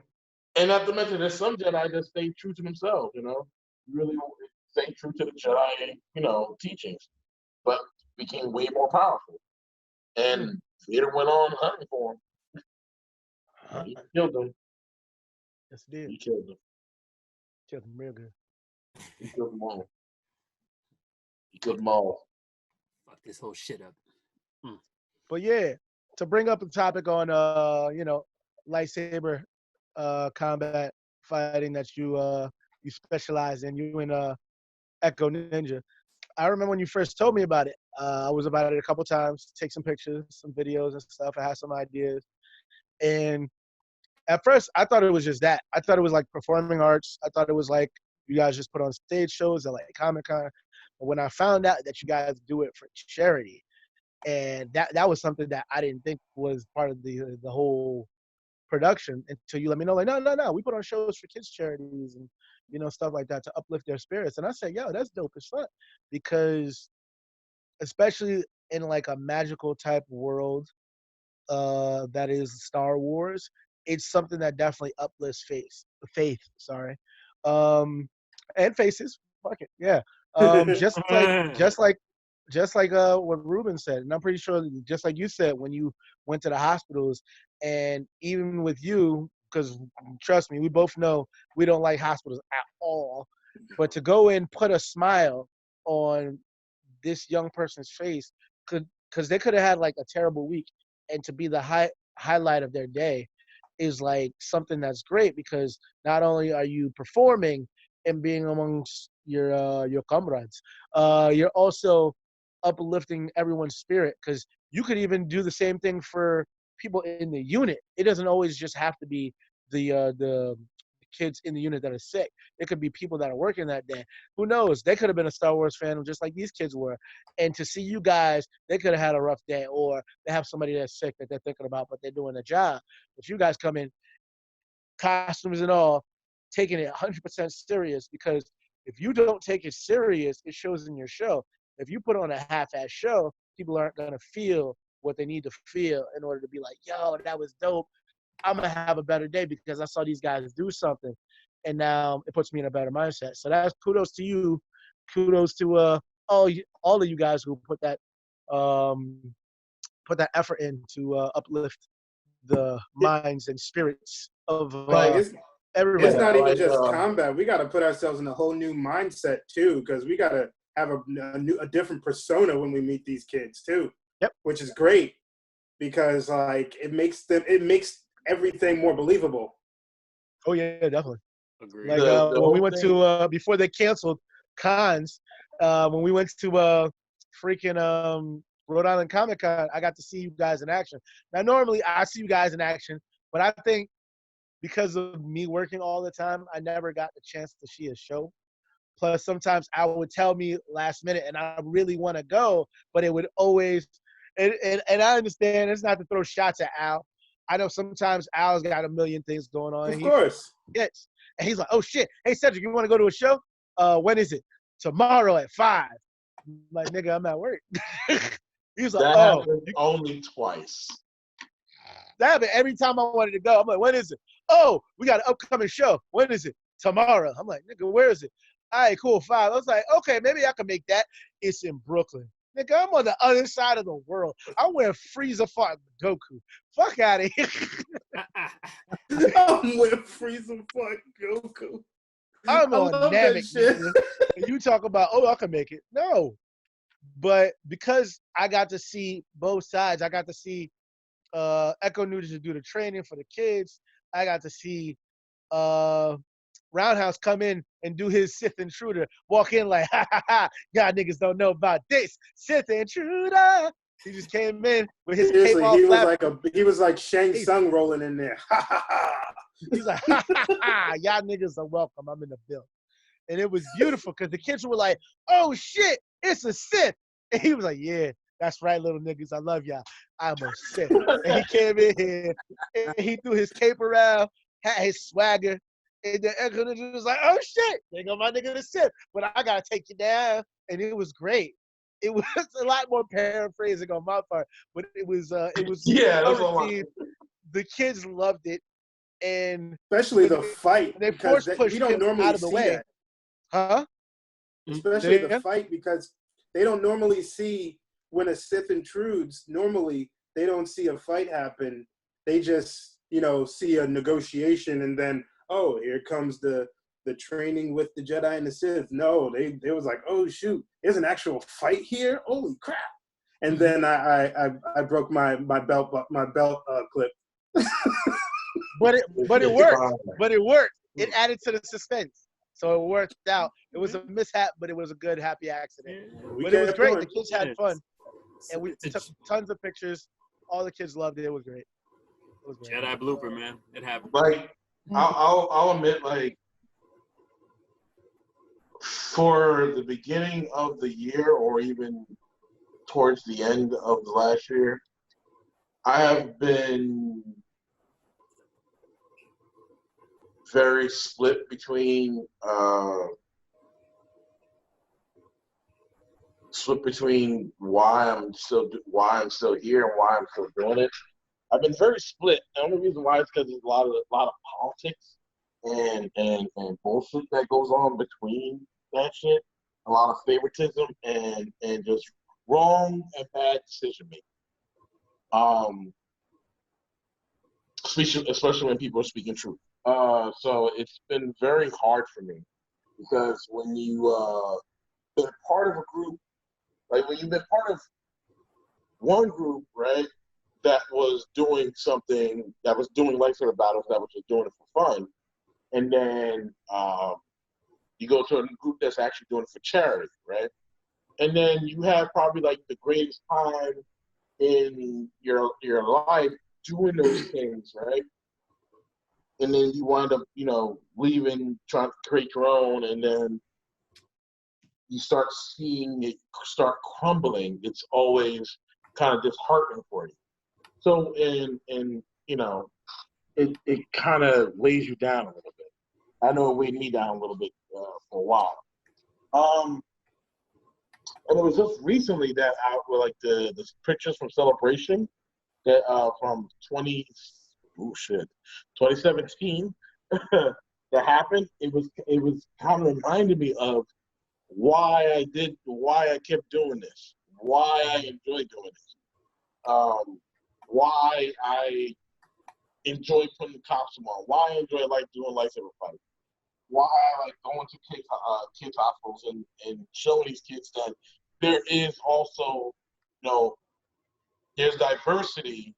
not to mention, there's some Jedi that stay true to themselves. Really stay true to the Jedi, teachings, but became way more powerful. And Vader went on hunting for him. He killed him. Yes, he did. He killed him. Killed him real good. He killed them all. Fuck this whole shit up. But yeah, to bring up a topic on lightsaber combat fighting that you specialize in, you and Echo Ninja. I remember when you first told me about it. I was about it a couple times, take some pictures, some videos and stuff. I had some ideas. And at first, I thought it was just that. I thought it was like performing arts. I thought it was like you guys just put on stage shows at like Comic-Con. But when I found out that you guys do it for charity, and that was something that I didn't think was part of the whole production until you let me know, like, no, we put on shows for kids charities and stuff like that to uplift their spirits. And I said, yo, that's dope as fuck, because especially in like a magical type world, that is Star Wars, it's something that definitely uplifts faith. Sorry, and faces. Fuck it, yeah. Just like what Ruben said, and I'm pretty sure, just like you said, when you went to the hospitals, and even with you, because trust me, we both know we don't like hospitals at all. But to go and put a smile on this young person's face, because they could have had like a terrible week, and to be the highlight of their day is like something that's great, because not only are you performing and being amongst your comrades, you're also uplifting everyone's spirit, because you could even do the same thing for people in the unit. It doesn't always just have to be the kids in the unit that are sick. It could be people that are working that day. Who knows? They could have been a Star Wars fan just like these kids were. And to see you guys, they could have had a rough day, or they have somebody that's sick that they're thinking about, but they're doing a job. If you guys come in, costumes and all, taking it 100% serious, because if you don't take it serious, it shows in your show. If you put on a half-ass show, people aren't going to feel what they need to feel in order to be like, yo, that was dope. I'm going to have a better day because I saw these guys do something. And now it puts me in a better mindset. So that's kudos to you. Kudos to all of you guys who put that effort in to uplift the minds and spirits of Like everybody. it's not Yeah, even like, just combat. We got to put ourselves in a whole new mindset too, because we got to have a different persona when we meet these kids too. Yep. Which is great, because like it makes everything more believable. Oh yeah, definitely. Agreed. Like The when we whole went thing- to before they canceled cons, when we went to freaking Rhode Island Comic Con, I got to see you guys in action. Now normally I see you guys in action, but I think because of me working all the time, I never got the chance to see a show. Plus, sometimes I would tell me last minute, and I really want to go, but it would always, and I understand it's not to throw shots at Al. I know sometimes Al's got a million things going on. Of course. Yes. And he's like, oh shit, hey Cedric, you want to go to a show? When is it? Tomorrow at 5. I'm like, nigga, I'm at work. He's like, that oh. happened only twice. That happened every time I wanted to go. I'm like, when is it? Oh, we got an upcoming show. When is it? Tomorrow. I'm like, nigga, where is it? All right, cool, 5. I was like, okay, maybe I can make that. It's in Brooklyn. Nigga, I'm on the other side of the world. I'm wearing Frieza fuck Goku. Fuck out of here. I'm with Frieza fuck Goku. I'm I on love that Namek, shit. nigga. And you talk about, oh, I can make it. No. But because I got to see both sides, I got to see Echo Nugent do the training for the kids. I got to see Roundhouse come in and do his Sith intruder, walk in like, ha ha ha, y'all niggas don't know about this Sith intruder. He just came in with his Seriously, cape off. he was like Shang Tsung rolling in there. He's like, ha ha ha, y'all niggas are welcome. I'm in the building. And it was beautiful because the kids were like, oh shit, it's a Sith. And he was like, yeah, that's right, little niggas. I love y'all. I'm a Sith. And he came in here and he threw his cape around, had his swagger. And the Echo Ninja was like, oh shit, there go my nigga the Sith. But I gotta take you down. And it was great. It was a lot more paraphrasing on my part, but it was Yeah, that's well all received. The kids loved it. And Especially the fight. they because force pushed we don't him normally out of the see way. that. Huh? Especially Yeah. the fight, because they don't normally see when a Sith intrudes. Normally, they don't see a fight happen. They just, see a negotiation, and then, oh, here comes the training with the Jedi and the Sith. No, they was like, oh shoot, there's an actual fight here. Holy crap! And then I broke my belt clip. But it worked. But it worked. It added to the suspense. So it worked out. It was a mishap, but it was a good, happy accident. But it was great. Going. The kids had fun. And we took tons of pictures. All the kids loved it. It was great. It was great. Jedi blooper, man. It happened. Like, I'll admit, like, for the beginning of the year, or even towards the end of the last year, I have been very split between why I'm still here and why I'm still doing it. I've been very split. The only reason why is because there's a lot of politics and bullshit that goes on between that shit. A lot of favoritism and just wrong and bad decision making. Especially when people are speaking truth. So it's been very hard for me because when you been part of a group, like when you've been part of one group, right, that was doing something, that was doing lightsaber battles, that was just doing it for fun, and then you go to a group that's actually doing it for charity, right? And then you have probably like the greatest time in your life doing those things, right? And then you wind up, leaving, trying to create your own, and then you start seeing it start crumbling. It's always kind of disheartening for you. So, it kind of weighs you down a little bit. I know it weighed me down a little bit for a while. And it was just recently that like the pictures from Celebration that from 2017 that happened. It was kind of reminded me of why I kept doing this, why I enjoy doing this, why I enjoy putting the costume on, why I enjoy like doing lightsaber fights, why I like going to kids hospitals and showing these kids that there is also, there's diversity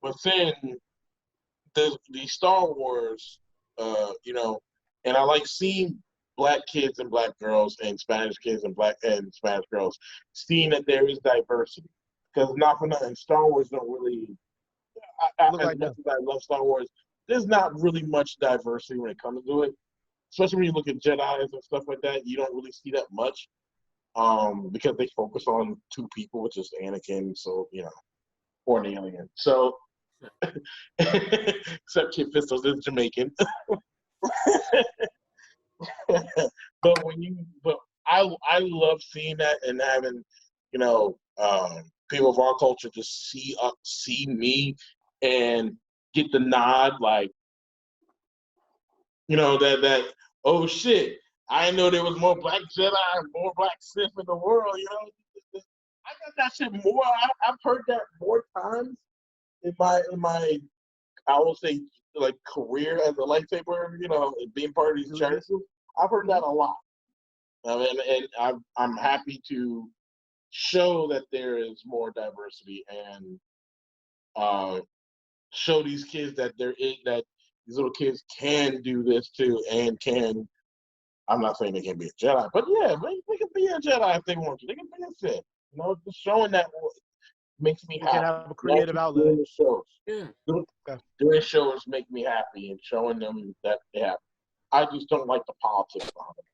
within the Star Wars, and I like seeing Black kids and Black girls and Spanish kids and Black and Spanish girls, seeing that there is diversity. Because not for nothing, Star Wars don't really, as much as I love Star Wars, there's not really much diversity when it comes to it. Especially when you look at Jedi's and stuff like that, you don't really see that much. Because they focus on two people, which is Anakin, so, or an alien. So, except Kid Fisto's is Jamaican. But I love seeing that and having, people of our culture just see me and get the nod, like, that oh shit, I didn't know there was more Black Jedi and more Black Sith in the world, I got that shit more. I've heard that more times in my I will say like career as a lightsaber, being part of these charities. I've heard that a lot. And I'm happy to show that there is more diversity and show these kids that that these little kids can do this too and can. I'm not saying they can be a Jedi, but yeah, they can be a Jedi if they want to. They can be a Sith. Just showing that makes me happy. Can have a creative outlet. Doing shows. Yeah. Doing shows make me happy and showing them that they have. I just don't like the politics behind it.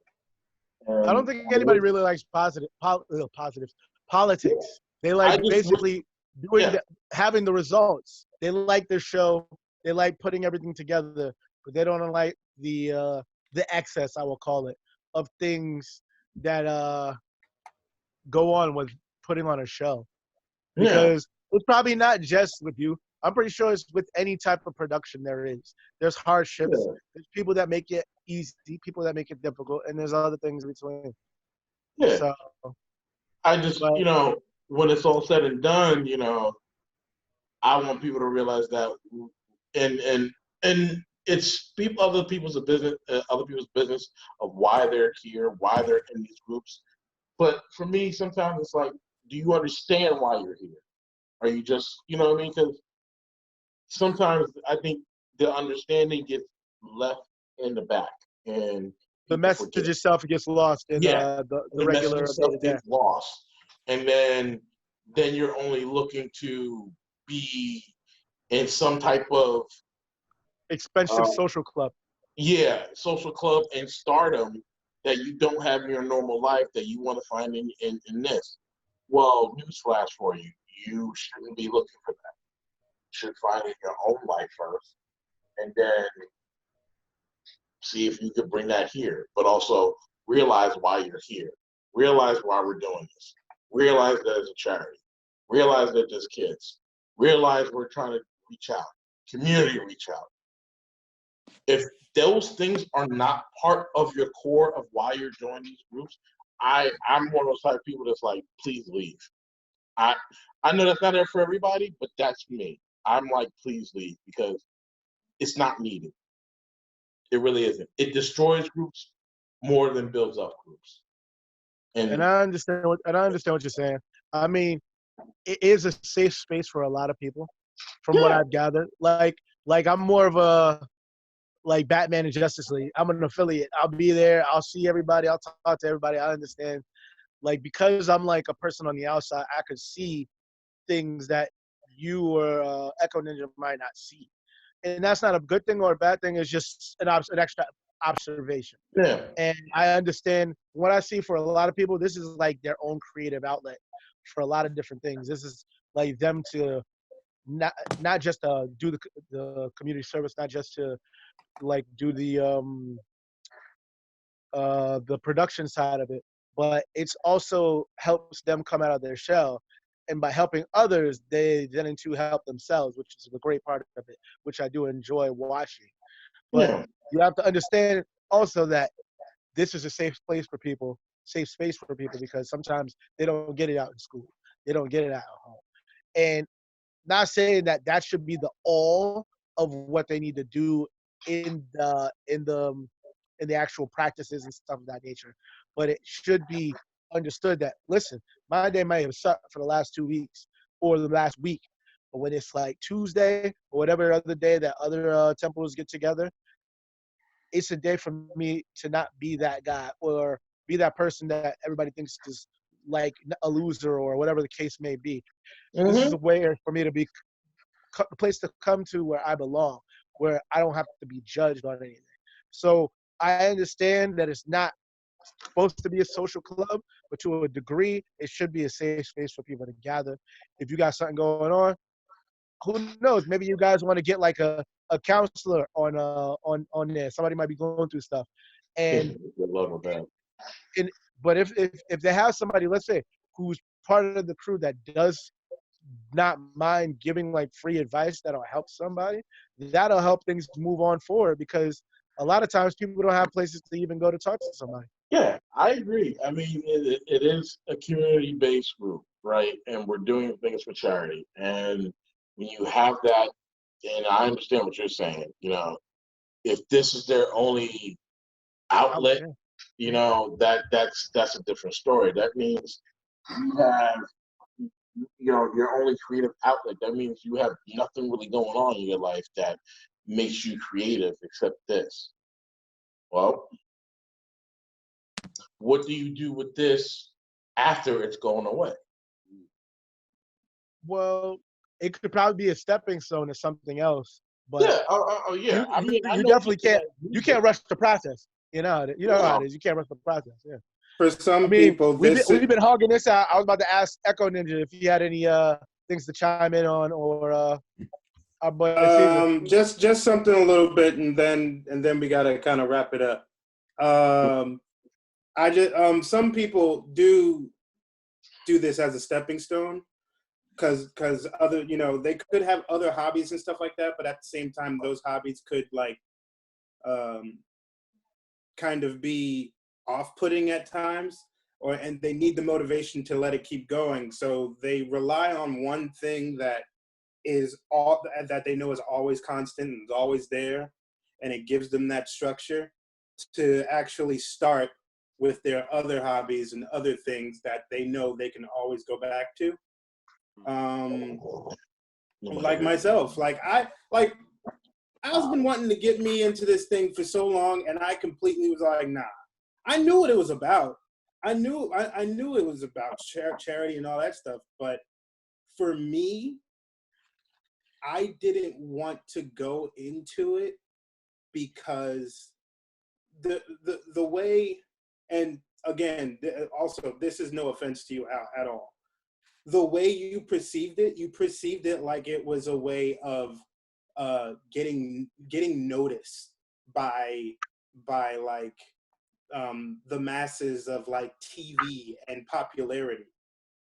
I don't think anybody really likes politics. They like basically having the results. They like their show. They like putting everything together, but they don't like the excess, I will call it, of things that go on with putting on a show. Because it's probably not just with you. I'm pretty sure it's with any type of production there is. There's hardships. Yeah. There's people that make it easy, people that make it difficult, and there's other things in between. Yeah. So, I just, when it's all said and done, I want people to realize that, and it's other people's business of why they're here, why they're in these groups. But for me, sometimes it's like, do you understand why you're here? Are you just, what I mean? Because sometimes I think the understanding gets left in the back, and the message itself gets lost in the regular gets lost, and then you're only looking to be in some type of expensive social club. Yeah, social club and stardom that you don't have in your normal life that you want to find in this. Well, newsflash for you. You shouldn't be looking for that. You should find it in your own life first, and then see if you could bring that here. But also realize why you're here. Realize why we're doing this. Realize that it's a charity. Realize that there's kids. Realize we're trying to reach out, community reach out. If those things are not part of your core of why you're joining these groups, I'm one of those type of people that's like, please leave. I know that's not there for everybody, but that's me. I'm like, please leave, because it's not needed. It really isn't. It destroys groups more than builds up groups. And I understand what you're saying. I mean, it is a safe space for a lot of people, from what I've gathered. Like I'm more of a like Batman and Justice League. I'm an affiliate. I'll be there. I'll see everybody. I'll talk to everybody. I understand. Like, because I'm like a person on the outside, I could see things that you or Echo Ninja might not see. And that's not a good thing or a bad thing. It's just an extra observation. Yeah. And I understand what I see for a lot of people. This is like their own creative outlet for a lot of different things. This is like them to not just do the community service, not just to like do the production side of it, but it's also helps them come out of their shell. And by helping others, they then to help themselves, which is a great part of it, which I do enjoy watching. But you have to understand also that this is a safe space for people, because sometimes they don't get it out in school. They don't get it out at home. And not saying that that should be the all of what they need to do in the actual practices and stuff of that nature, but it should be understood that, listen, my day might have sucked for the last 2 weeks or the last week, but when it's like Tuesday or whatever other day that other temples get together, it's a day for me to not be that guy or be that person that everybody thinks is like a loser or whatever the case may be. Mm-hmm. This is a way for me to be a place to come to where I belong, where I don't have to be judged on anything. So I understand that it's not supposed to be a social club, but to a degree, it should be a safe space for people to gather. If you got something going on, who knows? Maybe you guys want to get like a counselor on there. Somebody might be going through stuff, and good luck with that. But if they have somebody, let's say, who's part of the crew that does not mind giving like free advice that'll help somebody, that'll help things move on forward, because a lot of times people don't have places to even go to talk to somebody. Yeah, I agree. I mean, it is a community-based group, right? And we're doing things for charity. And when you have that, and I understand what you're saying, you know, if this is their only outlet, you know, that's a different story. That means you have, you know, your only creative outlet. That means you have nothing really going on in your life that makes you creative except this. Well, what do you do with this after it's going away? Well, it could probably be a stepping stone to something else. But yeah. You definitely can't. You can't rush the process. You know how it is. You can't rush the process. Yeah. For some people, we've been hogging this out. I was about to ask Echo Ninja if he had any things to chime in on, or our boy Caesar. Just something a little bit, and then we gotta kind of wrap it up. Some people do this as a stepping stone, because other, you know, they could have other hobbies and stuff like that, but at the same time, those hobbies could like kind of be off-putting at times, and they need the motivation to let it keep going. So they rely on one thing that they know is always constant and is always there, and it gives them that structure to actually start with their other hobbies and other things that they know they can always go back to. Like myself, Al's been wanting to get me into this thing for so long, and I completely was like, nah. I knew what it was about. I knew it was about charity and all that stuff, but for me, I didn't want to go into it because the way, and again, also, this is no offense to you, Al, at all. The way you perceived it like it was a way of getting noticed by like the masses of like TV and popularity,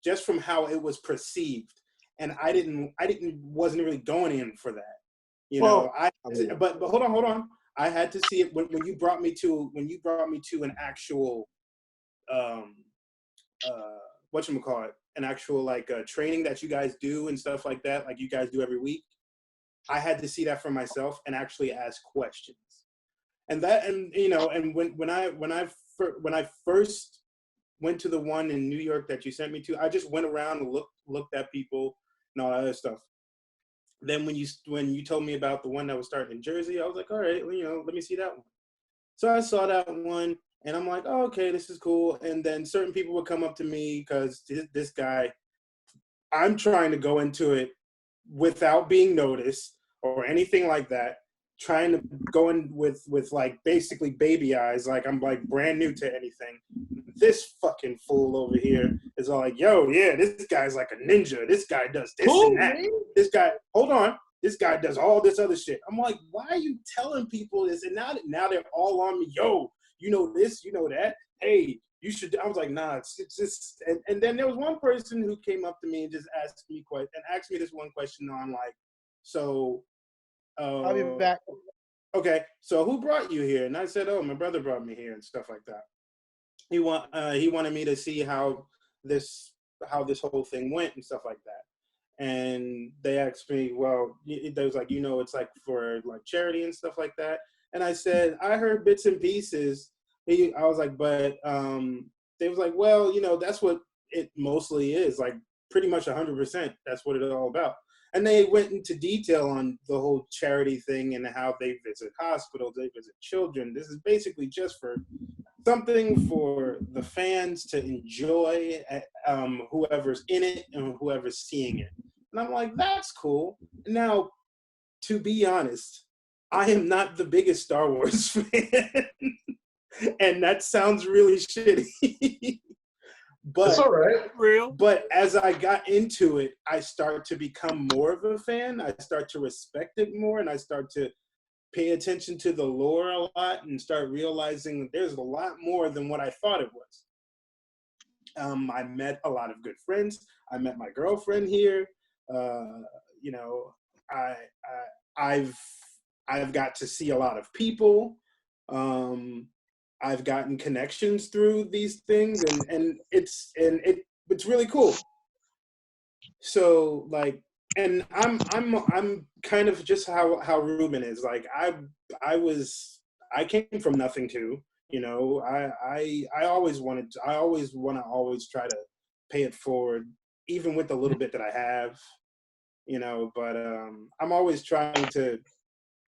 just from how it was perceived. and wasn't really going in for that. Well, But hold on. I had to see it when you brought me to an actual whatchamacallit, an actual like training that you guys do and stuff like that, like you guys do every week. I had to see that for myself and actually ask questions. And when I first went to the one in New York that you sent me to, I just went around and looked at people and all that other stuff. Then when you told me about the one that was starting in Jersey, I was like, all right, well, let me see that one. So I saw that one, and I'm like, oh, okay, this is cool. And then certain people would come up to me because this guy, I'm trying to go into it without being noticed or anything like that, trying to go in with like basically baby eyes, like I'm like brand new to anything. This fucking fool over here is all like, yo, yeah, this guy's like a ninja. This guy does this and that. This guy, hold on. This guy does all this other shit. I'm like, why are you telling people this? And now they're all on me. Yo, you know this, you know that. Hey, you should. I was like, nah, it's just. And then there was one person who came up to me and just asked me this one question on like, so. I'll be back. Okay, so who brought you here? And I said, oh, my brother brought me here and stuff like that. He wanted me to see how this whole thing went and stuff like that. And they asked me, well, they was like, it's like for like charity and stuff like that. And I said, I heard bits and pieces. I was like, but they was like, well, that's what it mostly is, like pretty much 100%. That's what it's all about. And they went into detail on the whole charity thing and how they visit hospitals, they visit children. This is basically just for something for the fans to enjoy, whoever's in it and whoever's seeing it. And I'm like, that's cool. Now, to be honest, I am not the biggest Star Wars fan. And that sounds really shitty. But it's all right. Real. But as I got into it, I start to become more of a fan. I start to respect it more, and I start to pay attention to the lore a lot and start realizing that there's a lot more than what I thought it was. I met a lot of good friends. I met my girlfriend here. I've got to see a lot of people. I've gotten connections through these things, and it's really cool. So like, and I'm kind of just how Rubin is. Like I came from nothing too. I always want to try to pay it forward, even with the little bit that I have. But I'm always trying to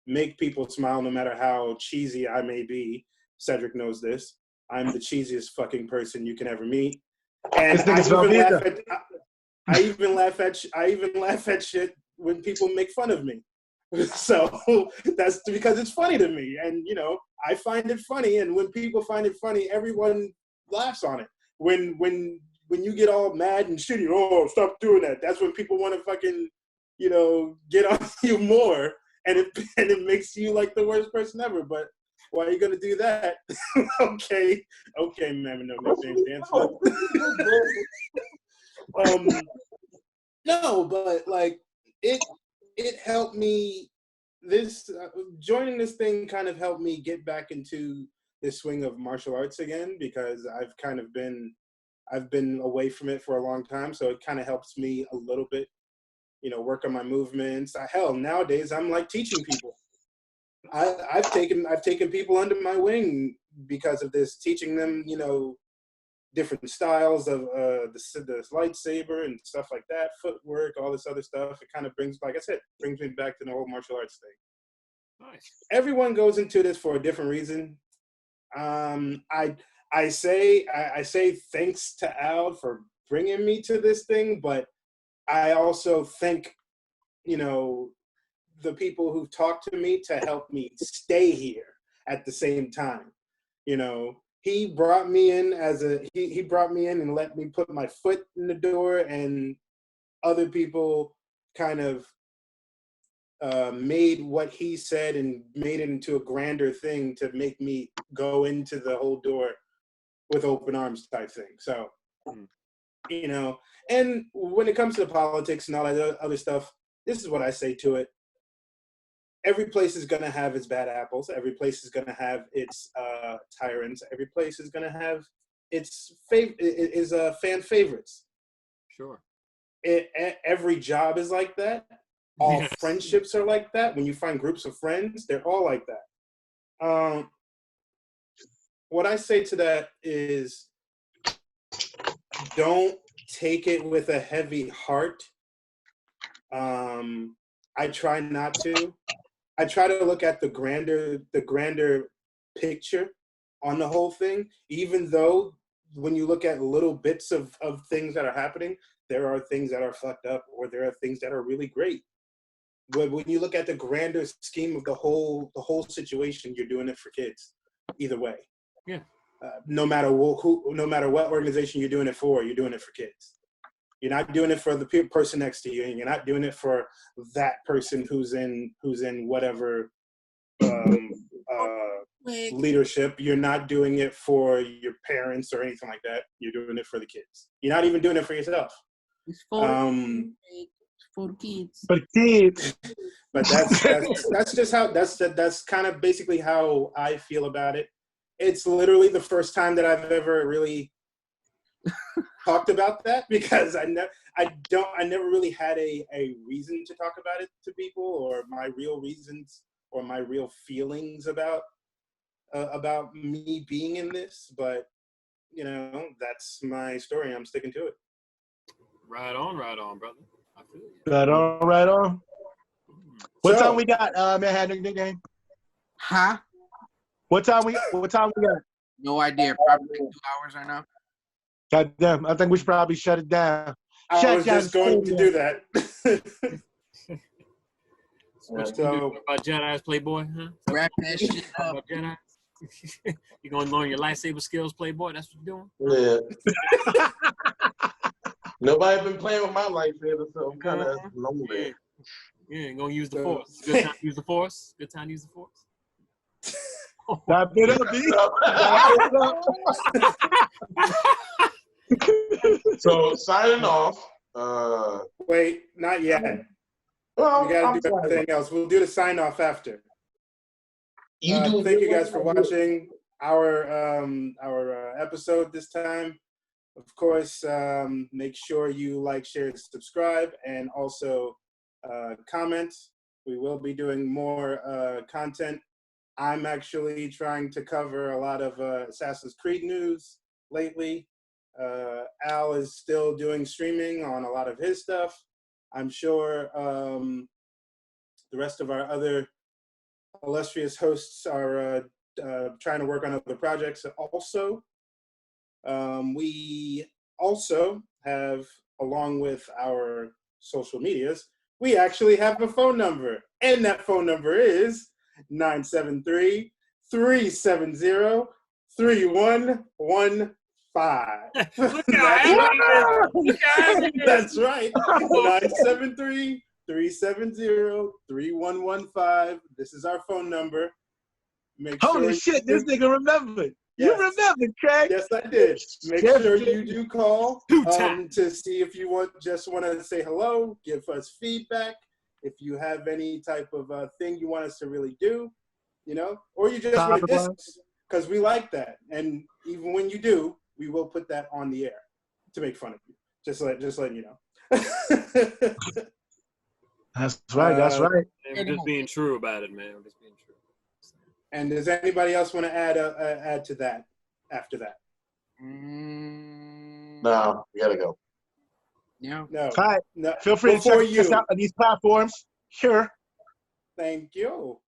make people smile, no matter how cheesy I may be. Cedric knows this. I'm the cheesiest fucking person you can ever meet, and I even laugh at shit when people make fun of me. So that's because it's funny to me, and I find it funny. And when people find it funny, everyone laughs on it. When you get all mad and shitty, oh, stop doing that. That's when people want to fucking get on you more, and it makes you like the worst person ever. But why are you gonna do that? okay, man, no dance. No, but like it helped me. This joining this thing kind of helped me get back into the swing of martial arts again, because I've been away from it for a long time. So it kind of helps me a little bit, work on my movements. Hell, nowadays I'm like teaching people. I've taken people under my wing because of this, teaching them, different styles of the lightsaber and stuff like that, footwork, all this other stuff. It kind of brings me back to the whole martial arts thing. Nice. Everyone goes into this for a different reason. I say thanks to Al for bringing me to this thing, but I also thank, the people who've talked to me to help me stay here at the same time. He brought me in he brought me in and let me put my foot in the door, and other people kind of made what he said and made it into a grander thing to make me go into the whole door with open arms type thing. So you know. And when it comes to politics and all that other stuff, this is what I say to it. Every place is going to have its bad apples. Every place is going to have its tyrants. Every place is going to have its fan favorites. Sure. Every job is like that. All friendships are like that. When you find groups of friends, they're all like that. What I say to that is, don't take it with a heavy heart. I try not to. I try to look at the grander picture on the whole thing, even though when you look at little bits of things that are happening, there are things that are fucked up or there are things that are really great. But when you look at the grander scheme of the whole situation, you're doing it for kids, either way. Yeah. No matter no matter what organization you're doing it for, you're doing it for kids. You're not doing it for the person next to you, and you're not doing it for that person who's in whatever leadership. You're not doing it for your parents or anything like that. You're doing it for the kids. You're not even doing it for yourself. It's for the kids. For kids. But that's just how that's kind of basically how I feel about it. It's literally the first time that I've ever really talked about that, because I never really had a reason to talk about it to people, or my real reasons or my real feelings about me being in this. But you know, that's my story. I'm sticking to it. Right on, brother. I feel you. Right on. What So, time we got, Manhattan game? Huh? What time we got? No idea. Probably like 2 hours right now. Goddamn, I think we should probably shut it down. I was just going to do that. What you gonna do about Jedi's, Playboy? Huh? Wrap that shit up. About Jedi? You gonna learn your lightsaber skills, Playboy? That's what you're doing? Yeah. Nobody been playing with my lightsaber, so I'm kind of lonely. Yeah, gonna use the Force. Good time to use the Force. Good time to use the Force. Wrap it up, B. So signing off. Wait, not yet. Well, We gotta do everything else. We'll do the sign off after. Thank you guys for watching our episode this time. Of course, make sure you like, share, and subscribe, and also comment. We will be doing more content. I'm actually trying to cover a lot of Assassin's Creed news lately. Al is still doing streaming on a lot of his stuff. I'm sure the rest of our other illustrious hosts are trying to work on other projects also. We also have, along with our social medias, we actually have a phone number. And that phone number is 973-370-3115. That's right. 973-370-3115. This is our phone number. Holy shit, this nigga remembered. Yes. You remembered, Craig. Yes, I did. Make sure you do call to see if you want to say hello, give us feedback. If you have any type of thing you want us to really do, you know, or you just want to diss us, because we like that. And even when you do, we will put that on the air to make fun of you. Just letting you know. That's right. That's right. We're just being true about it, man. We're just being true. And does anybody else want to add to that after that? No, we gotta go. No. No. All right. No. Feel free to check us out on these platforms. Sure. Thank you.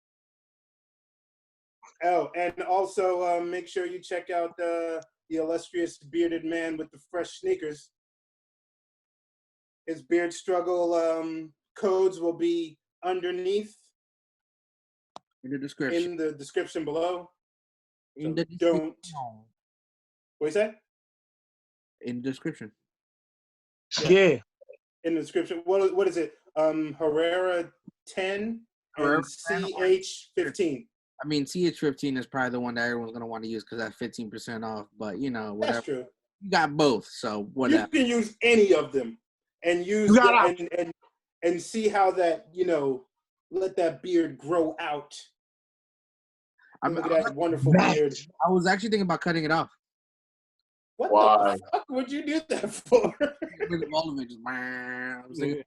Oh, and also make sure you check out the illustrious bearded man with the fresh sneakers. His beard struggle codes will be underneath in the description below. In So the description. What you say? In the description. Yeah. In the description. What is it? Herrera 10 and CH 15. I mean, CH 15 is probably the one that everyone's gonna want to use because that's 15% off. But you know, whatever. That's true. You got both, so You whatever. can use any of them and use You got and see how that, let that beard grow out. Look at that wonderful beard. I was actually thinking about cutting it off. What Why? the fuck would you do that for? All of it just. I was thinking,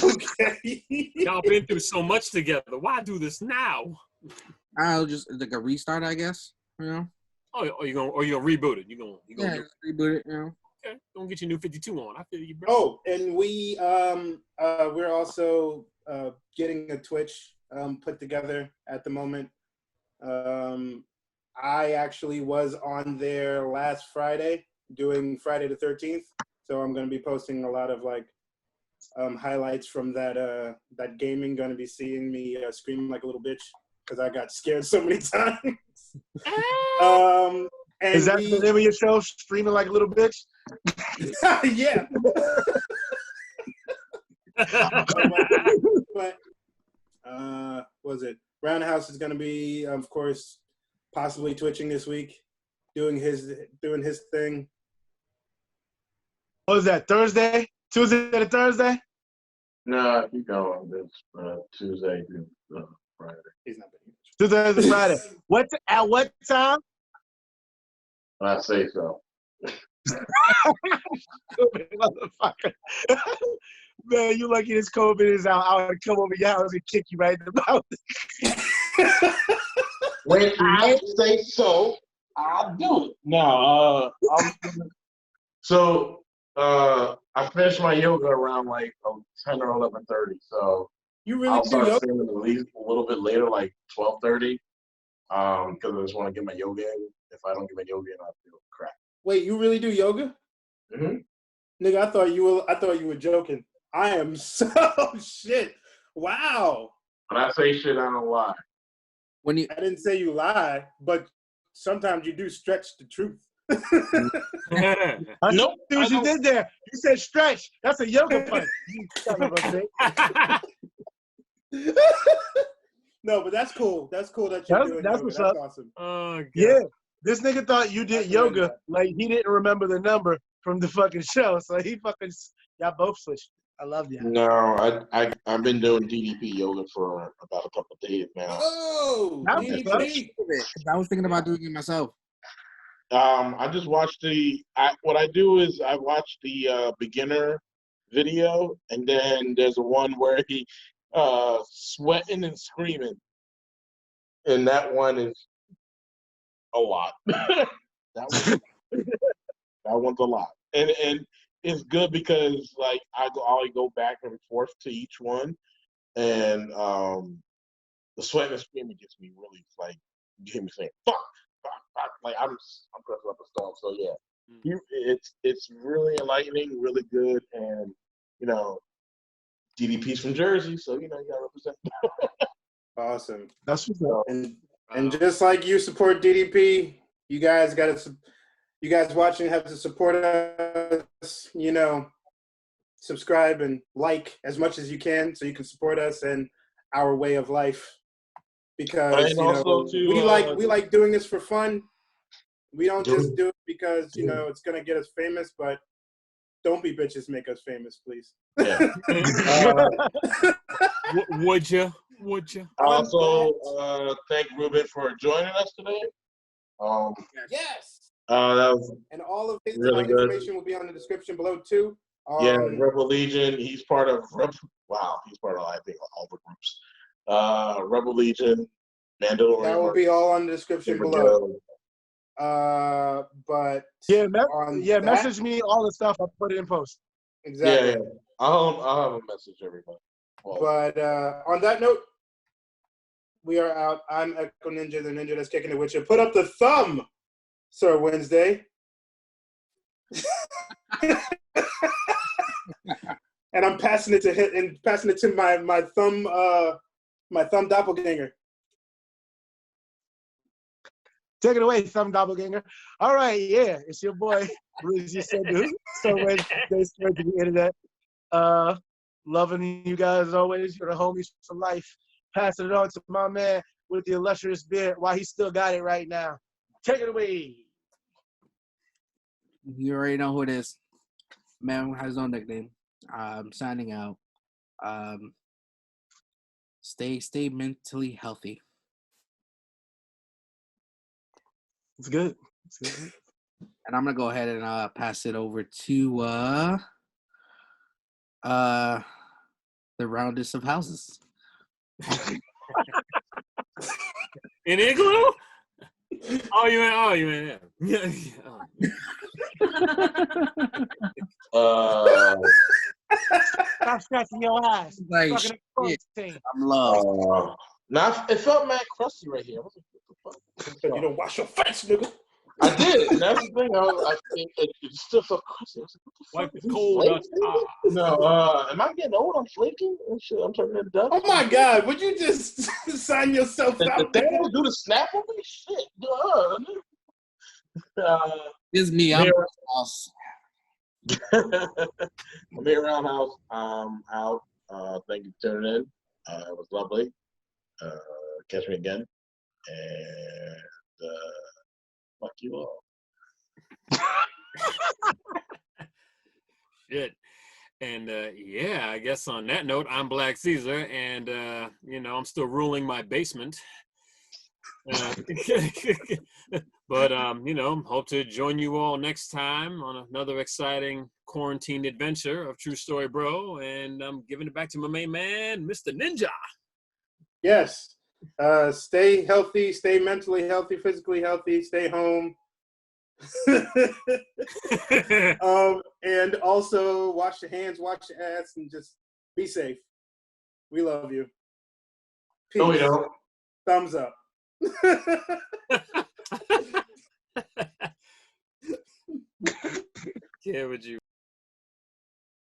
Okay. Y'all been through so much together. Why do this now? I'll just like a restart, I guess. You know. Oh, you gonna reboot it? You gonna Yeah, do just reboot it. You know. okay? Don't get your new 52 on. I feel you, bro. Oh, and we're also getting a Twitch put together at the moment. I actually was on there last Friday doing Friday the 13th, so I'm going to be posting a lot of highlights from that gaming. Going to be seeing me scream like a little bitch because I got scared so many times. And Is that the name of your show? Streaming like a little bitch? Yeah. but was it? Roundhouse is going to be, of course, possibly twitching this week, doing his thing. What was that? Thursday? Tuesday to Thursday? No, keep going. It's Tuesday to Friday. He's not been here. Tuesday to Friday. At what time? I say so. Motherfucker. Man, you lucky this COVID is out. I would come over your house and kick you right in the mouth. When I say so, I'll do it. No, I finished my yoga around 10 or 11:30. So You really I'll do start yoga? streaming at least a little bit later, 12:30. Because I just want to get my yoga in. If I don't get my yoga in, I feel crap. Wait, you really do yoga? Mm-hmm. Nigga, I thought you were joking. I am so shit. Wow. When I say shit, I don't lie. I didn't say you lie, but sometimes you do stretch the truth. I Nope, see what you did there. You said stretch. That's a yoga punch. You son of a bitch. No, but that's cool. That's cool that you're doing that's yoga. what's That's up. awesome. Oh, God. Yeah. This nigga thought you did I yoga remember like he didn't remember the number from the fucking show. So he fucking, y'all both switched. I love you. No, I've been doing DDP yoga for about a couple of days now. Oh, That's DDP. I was thinking about doing it myself. I just watched what I do is I watch the beginner video, and then there's a one where he sweating and screaming, and that one is a lot. that one's a lot, and it's good because I go back and forth to each one, and the sweating and screaming gets me really get me saying fuck. I'm pressing up a storm. So yeah, it's really enlightening, really good, and DDP's from Jersey, so you gotta represent. Awesome. That's what's up. And just like you support DDP, you guys watching have to support us. Subscribe and like as much as you can, so you can support us and our way of life. Because we like doing this for fun. We don't just do it because it's gonna get us famous. But don't be bitches, make us famous, please. Yeah. Would you? Also, thank Rubin for joining us today. Yes. That was And all of his really good. information will be on the description below too. Rebel Legion. He's part of he's part of I think all the groups. Rebel Legion, Mandalorian. That will be all on the description Saber below. Guild. But message me all the stuff. I'll put it in post. Exactly. Yeah. I'll have a message everybody. Well, But on that note, we are out. I'm Echo Ninja, the ninja that's kicking it with you. Put up the thumb, Sir Wednesday. And I'm passing it to my thumb doppelganger. Take it away, thumb doppelganger. All right, yeah, it's your boy, Blizzy Sendu. So Wednesday, straight to the internet. Loving you guys as always. You're the homies for life. Passing it on to my man with the illustrious beard while he still got it right now. Take it away. You already know who it is. Man has no nickname. Signing out. Stay mentally healthy. It's good. It's good. And I'm gonna go ahead and pass it over to the roundest of houses. In Igloo? You in there. Stop scratching your ass. Like, Fucking shit, thing. I'm lost. Now it felt mad crusty right here. I was like, what the fuck? You don't wash your face, nigga. I did. And that's the thing. It still felt crusty. I was like, what the fuck? Wipe Is the he cold flaking? off. No, am I getting old? I'm flaking? And shit, I'm turning into dust. Oh my God! Would you just sign yourself The out? thing do the snap on me? Shit. It's me. I'm lost. I'm here around house. Out. Thank you for tuning in. It was lovely. Catch me again. And fuck you all. Shit. And yeah, I guess on that note, I'm Black Caesar, and I'm still ruling my basement. But hope to join you all next time on another exciting quarantine adventure of True Story Bro. And I'm giving it back to my main man, Mr. Ninja. Yes. Stay healthy. Stay mentally healthy. Physically healthy. Stay home. And also wash your hands, wash your ass, and just be safe. We love you. Peace. No, we don't. Thumbs up. Yeah, would you?